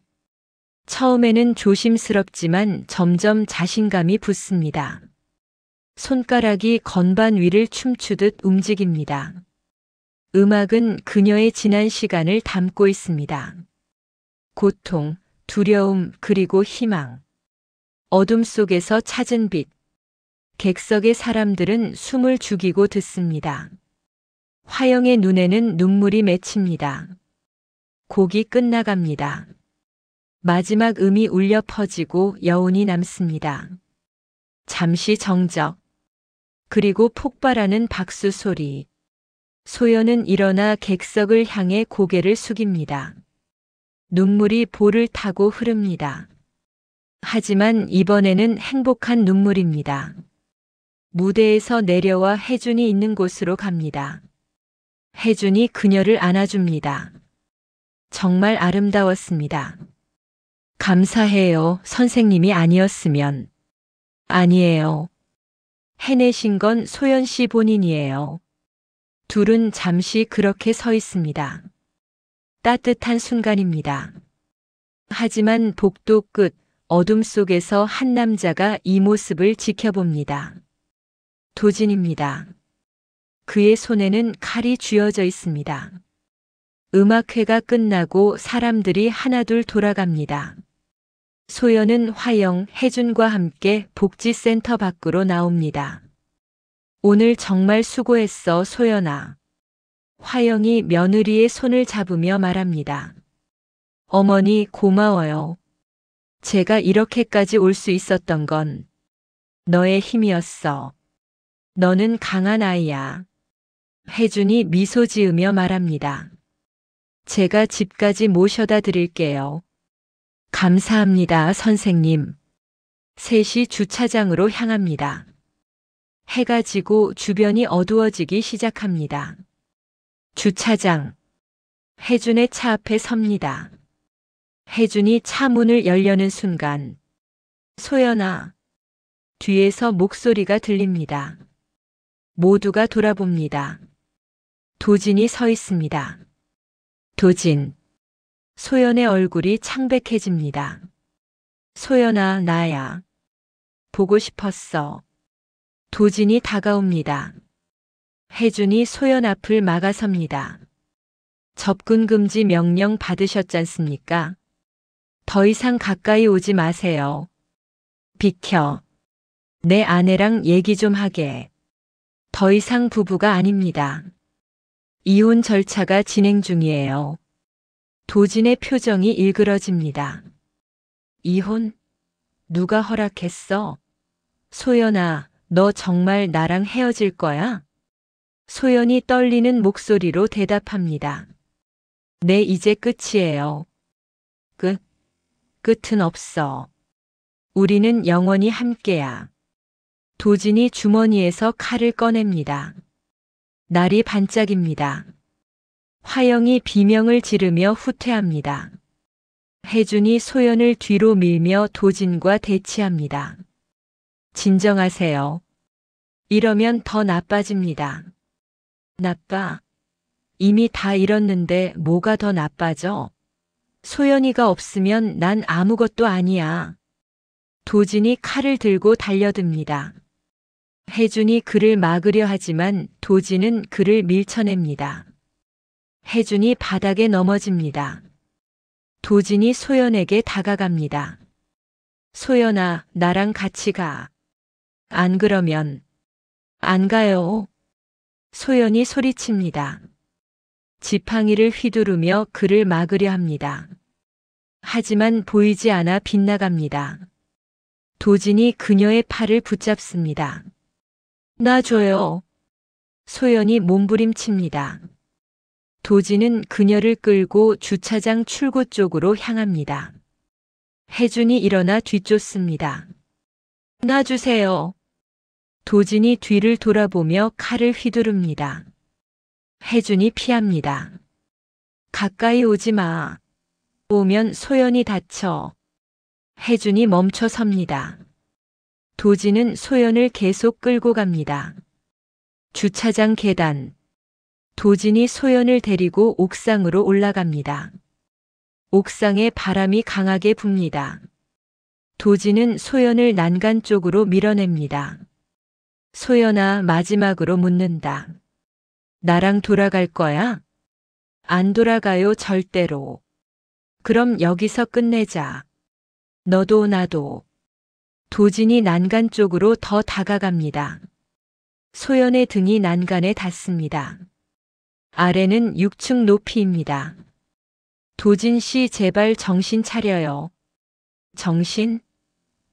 S1: 처음에는 조심스럽지만 점점 자신감이 붙습니다. 손가락이 건반 위를 춤추듯 움직입니다. 음악은 그녀의 지난 시간을 담고 있습니다. 고통, 두려움, 그리고 희망. 어둠 속에서 찾은 빛. 객석의 사람들은 숨을 죽이고 듣습니다. 화영의 눈에는 눈물이 맺힙니다. 곡이 끝나갑니다. 마지막 음이 울려 퍼지고 여운이 남습니다. 잠시 정적. 그리고 폭발하는 박수 소리. 소연은 일어나 객석을 향해 고개를 숙입니다. 눈물이 볼을 타고 흐릅니다. 하지만 이번에는 행복한 눈물입니다. 무대에서 내려와 혜준이 있는 곳으로 갑니다. 혜준이 그녀를 안아줍니다. 정말 아름다웠습니다. 감사해요, 선생님이 아니었으면. 아니에요. 해내신 건 소연 씨 본인이에요. 둘은 잠시 그렇게 서 있습니다. 따뜻한 순간입니다. 하지만 복도 끝, 어둠 속에서 한 남자가 이 모습을 지켜봅니다. 도진입니다. 그의 손에는 칼이 쥐어져 있습니다. 음악회가 끝나고 사람들이 하나둘 돌아갑니다. 소연은 화영, 혜준과 함께 복지센터 밖으로 나옵니다. 오늘 정말 수고했어, 소연아. 화영이 며느리의 손을 잡으며 말합니다. 어머니, 고마워요. 제가 이렇게까지 올 수 있었던 건 너의 힘이었어. 너는 강한 아이야. 혜준이 미소 지으며 말합니다. 제가 집까지 모셔다 드릴게요. 감사합니다, 선생님. 셋이 주차장으로 향합니다. 해가 지고 주변이 어두워지기 시작합니다. 주차장. 혜준의 차 앞에 섭니다. 혜준이 차 문을 열려는 순간, 소연아. 뒤에서 목소리가 들립니다. 모두가 돌아봅니다. 도진이 서 있습니다. 도진. 소연의 얼굴이 창백해집니다. 소연아, 나야. 보고 싶었어. 도진이 다가옵니다. 혜준이 소연 앞을 막아섭니다. 접근 금지 명령 받으셨잖습니까? 더 이상 가까이 오지 마세요. 비켜. 내 아내랑 얘기 좀 하게. 더 이상 부부가 아닙니다. 이혼 절차가 진행 중이에요. 도진의 표정이 일그러집니다. 이혼? 누가 허락했어? 소연아, 너 정말 나랑 헤어질 거야? 소연이 떨리는 목소리로 대답합니다. 네, 이제 끝이에요. 끝은 없어. 우리는 영원히 함께야. 도진이 주머니에서 칼을 꺼냅니다. 날이 반짝입니다. 화영이 비명을 지르며 후퇴합니다. 혜준이 소연을 뒤로 밀며 도진과 대치합니다. 진정하세요. 이러면 더 나빠집니다. 나빠? 이미 다 잃었는데 뭐가 더 나빠져? 소연이가 없으면 난 아무것도 아니야. 도진이 칼을 들고 달려듭니다. 혜준이 그를 막으려 하지만 도진은 그를 밀쳐냅니다. 혜준이 바닥에 넘어집니다. 도진이 소연에게 다가갑니다. 소연아, 나랑 같이 가. 안 그러면. 안 가요. 소연이 소리칩니다. 지팡이를 휘두르며 그를 막으려 합니다. 하지만 보이지 않아 빗나갑니다. 도진이 그녀의 팔을 붙잡습니다. 놔줘요. 소연이 몸부림칩니다. 도진은 그녀를 끌고 주차장 출구 쪽으로 향합니다. 혜준이 일어나 뒤쫓습니다. 놔주세요. 도진이 뒤를 돌아보며 칼을 휘두릅니다. 혜준이 피합니다. 가까이 오지 마. 오면 소연이 다쳐. 혜준이 멈춰 섭니다. 도진은 소연을 계속 끌고 갑니다. 주차장 계단. 도진이 소연을 데리고 옥상으로 올라갑니다. 옥상에 바람이 강하게 붑니다. 도진은 소연을 난간 쪽으로 밀어냅니다. 소연아, 마지막으로 묻는다. 나랑 돌아갈 거야? 안 돌아가요, 절대로. 그럼 여기서 끝내자. 너도 나도. 도진이 난간 쪽으로 더 다가갑니다. 소연의 등이 난간에 닿습니다. 아래는 6층 높이입니다. 도진 씨 제발 정신 차려요. 정신?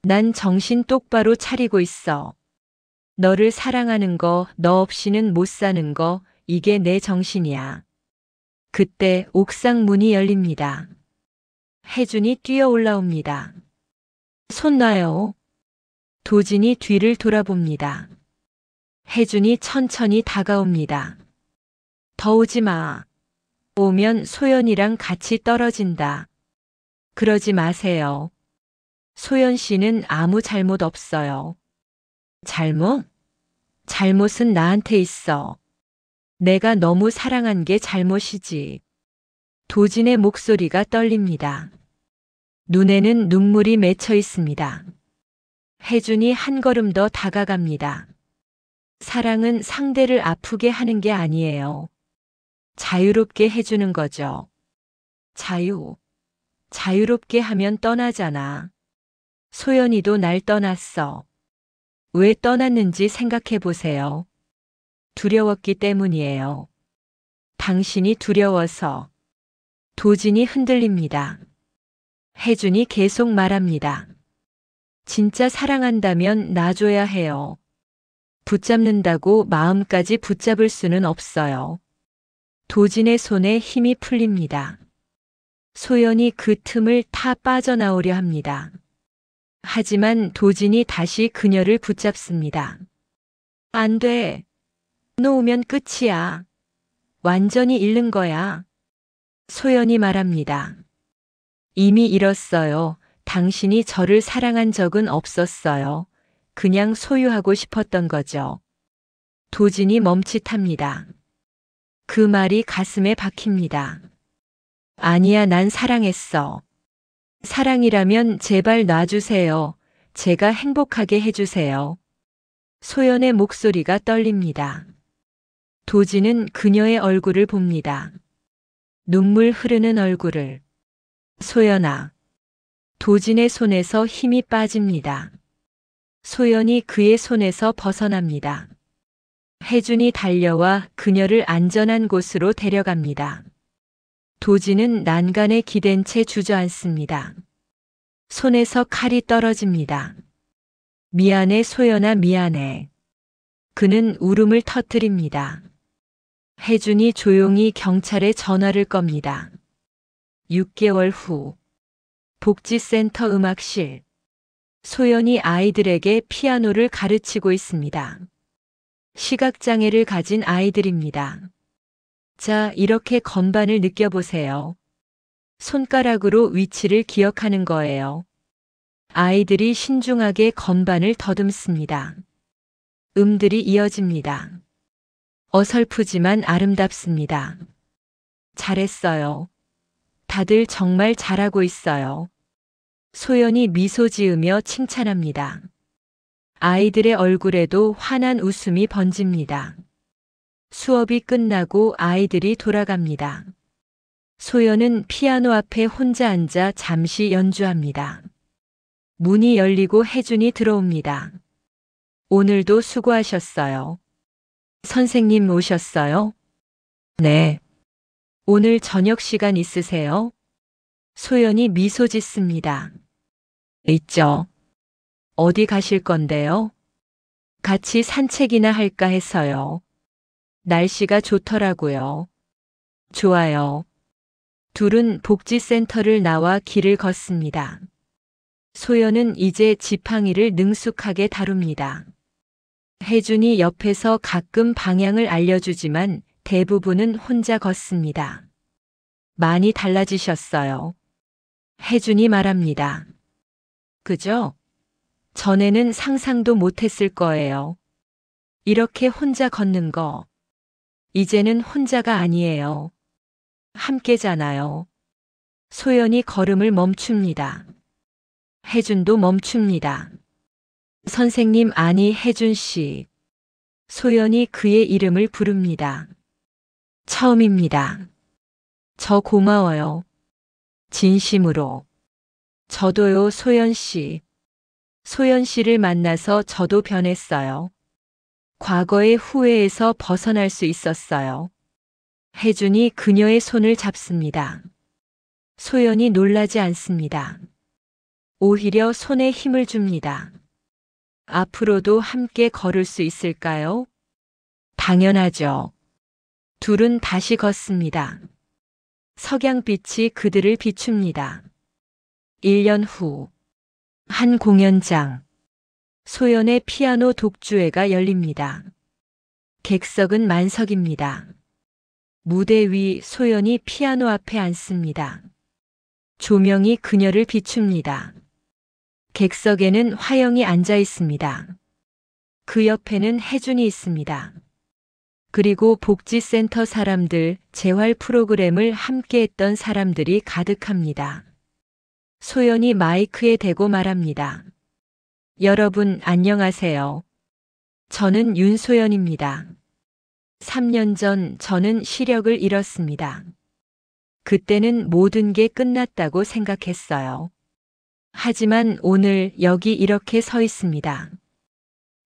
S1: 난 정신 똑바로 차리고 있어. 너를 사랑하는 거, 너 없이는 못 사는 거, 이게 내 정신이야. 그때 옥상 문이 열립니다. 혜준이 뛰어 올라옵니다. 손 놔요. 도진이 뒤를 돌아봅니다. 혜준이 천천히 다가옵니다. 더 오지 마. 오면 소연이랑 같이 떨어진다. 그러지 마세요. 소연 씨는 아무 잘못 없어요. 잘못? 잘못은 나한테 있어. 내가 너무 사랑한 게 잘못이지. 도진의 목소리가 떨립니다. 눈에는 눈물이 맺혀 있습니다. 혜준이 한 걸음 더 다가갑니다. 사랑은 상대를 아프게 하는 게 아니에요. 자유롭게 해주는 거죠. 자유롭게 하면 떠나잖아. 소연이도 날 떠났어. 왜 떠났는지 생각해 보세요. 두려웠기 때문이에요. 당신이 두려워서. 도진이 흔들립니다. 혜준이 계속 말합니다. 진짜 사랑한다면 놔줘야 해요. 붙잡는다고 마음까지 붙잡을 수는 없어요. 도진의 손에 힘이 풀립니다. 소연이 그 틈을 타 빠져나오려 합니다. 하지만 도진이 다시 그녀를 붙잡습니다. 안 돼. 놓으면 끝이야. 완전히 잃는 거야. 소연이 말합니다. 이미 잃었어요. 당신이 저를 사랑한 적은 없었어요. 그냥 소유하고 싶었던 거죠. 도진이 멈칫합니다. 그 말이 가슴에 박힙니다. 아니야, 난 사랑했어. 사랑이라면 제발 놔주세요. 제가 행복하게 해주세요. 소연의 목소리가 떨립니다. 도진은 그녀의 얼굴을 봅니다. 눈물 흐르는 얼굴을. 소연아. 도진의 손에서 힘이 빠집니다. 소연이 그의 손에서 벗어납니다. 혜준이 달려와 그녀를 안전한 곳으로 데려갑니다. 도진은 난간에 기댄 채 주저앉습니다. 손에서 칼이 떨어집니다. 미안해, 소연아, 미안해. 그는 울음을 터뜨립니다. 혜준이 조용히 경찰에 전화를 겁니다. 6개월 후 복지센터 음악실. 소연이 아이들에게 피아노를 가르치고 있습니다. 시각장애를 가진 아이들입니다. 자, 이렇게 건반을 느껴보세요. 손가락으로 위치를 기억하는 거예요. 아이들이 신중하게 건반을 더듬습니다. 음들이 이어집니다. 어설프지만 아름답습니다. 잘했어요. 다들 정말 잘하고 있어요. 소연이 미소 지으며 칭찬합니다. 아이들의 얼굴에도 환한 웃음이 번집니다. 수업이 끝나고 아이들이 돌아갑니다. 소연은 피아노 앞에 혼자 앉아 잠시 연주합니다. 문이 열리고 혜준이 들어옵니다. 오늘도 수고하셨어요. 선생님 오셨어요? 네. 오늘 저녁 시간 있으세요? 소연이 미소 짓습니다. 있죠. 어디 가실 건데요? 같이 산책이나 할까 해서요. 날씨가 좋더라고요. 좋아요. 둘은 복지센터를 나와 길을 걷습니다. 소연은 이제 지팡이를 능숙하게 다룹니다. 혜준이 옆에서 가끔 방향을 알려주지만 대부분은 혼자 걷습니다. 많이 달라지셨어요. 혜준이 말합니다. 그죠? 전에는 상상도 못했을 거예요. 이렇게 혼자 걷는 거. 이제는 혼자가 아니에요. 함께잖아요. 소연이 걸음을 멈춥니다. 혜준도 멈춥니다. 선생님, 아니, 혜준 씨. 소연이 그의 이름을 부릅니다. 처음입니다. 저 고마워요. 진심으로. 저도요, 소연 씨. 소연 씨를 만나서 저도 변했어요. 과거의 후회에서 벗어날 수 있었어요. 혜준이 그녀의 손을 잡습니다. 소연이 놀라지 않습니다. 오히려 손에 힘을 줍니다. 앞으로도 함께 걸을 수 있을까요? 당연하죠. 둘은 다시 걷습니다. 석양빛이 그들을 비춥니다. 1년 후, 한 공연장. 소연의 피아노 독주회가 열립니다. 객석은 만석입니다. 무대 위 소연이 피아노 앞에 앉습니다. 조명이 그녀를 비춥니다. 객석에는 화영이 앉아 있습니다. 그 옆에는 혜준이 있습니다. 그리고 복지센터 사람들, 재활 프로그램을 함께 했던 사람들이 가득합니다. 소연이 마이크에 대고 말합니다. 여러분 안녕하세요. 저는 윤소연입니다. 3년 전 저는 시력을 잃었습니다. 그때는 모든 게 끝났다고 생각했어요. 하지만 오늘 여기 이렇게 서 있습니다.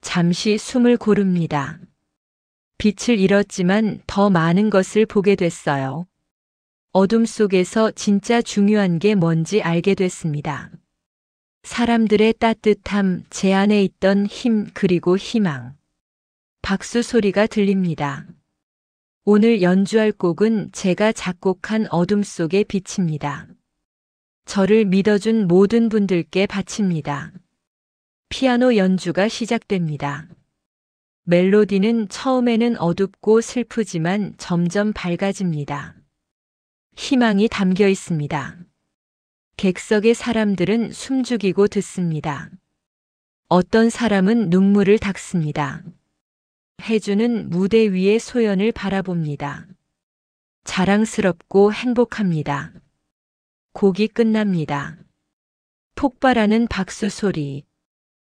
S1: 잠시 숨을 고릅니다. 빛을 잃었지만 더 많은 것을 보게 됐어요. 어둠 속에서 진짜 중요한 게 뭔지 알게 됐습니다. 사람들의 따뜻함, 제 안에 있던 힘, 그리고 희망. 박수 소리가 들립니다. 오늘 연주할 곡은 제가 작곡한 어둠 속의 빛입니다. 저를 믿어준 모든 분들께 바칩니다. 피아노 연주가 시작됩니다. 멜로디는 처음에는 어둡고 슬프지만 점점 밝아집니다. 희망이 담겨 있습니다. 객석의 사람들은 숨죽이고 듣습니다. 어떤 사람은 눈물을 닦습니다. 혜준은 무대 위에 소연을 바라봅니다. 자랑스럽고 행복합니다. 곡이 끝납니다. 폭발하는 박수 소리.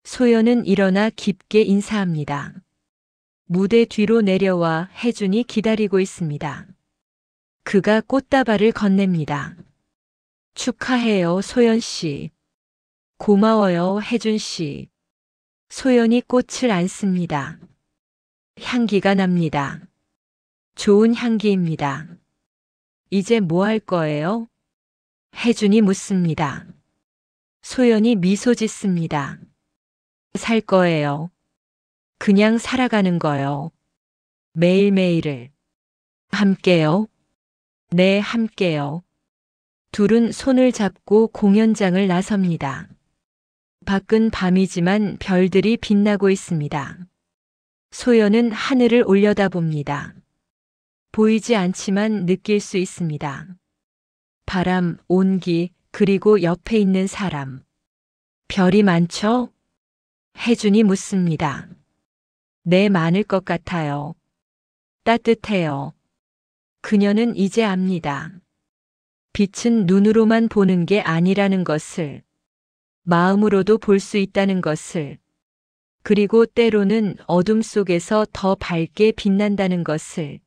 S1: 소연은 일어나 깊게 인사합니다. 무대 뒤로 내려와 혜준이 기다리고 있습니다. 그가 꽃다발을 건넵니다. 축하해요, 소연 씨. 고마워요, 혜준 씨. 소연이 꽃을 안습니다. 향기가 납니다. 좋은 향기입니다. 이제 뭐 할 거예요? 혜준이 묻습니다. 소연이 미소 짓습니다. 살 거예요. 그냥 살아가는 거요. 매일매일을. 함께요? 네, 함께요. 둘은 손을 잡고 공연장을 나섭니다. 밖은 밤이지만 별들이 빛나고 있습니다. 소연은 하늘을 올려다봅니다. 보이지 않지만 느낄 수 있습니다. 바람, 온기, 그리고 옆에 있는 사람. 별이 많죠? 혜준이 묻습니다. 네, 많을 것 같아요. 따뜻해요. 그녀는 이제 압니다. 빛은 눈으로만 보는 게 아니라는 것을, 마음으로도 볼 수 있다는 것을, 그리고 때로는 어둠 속에서 더 밝게 빛난다는 것을.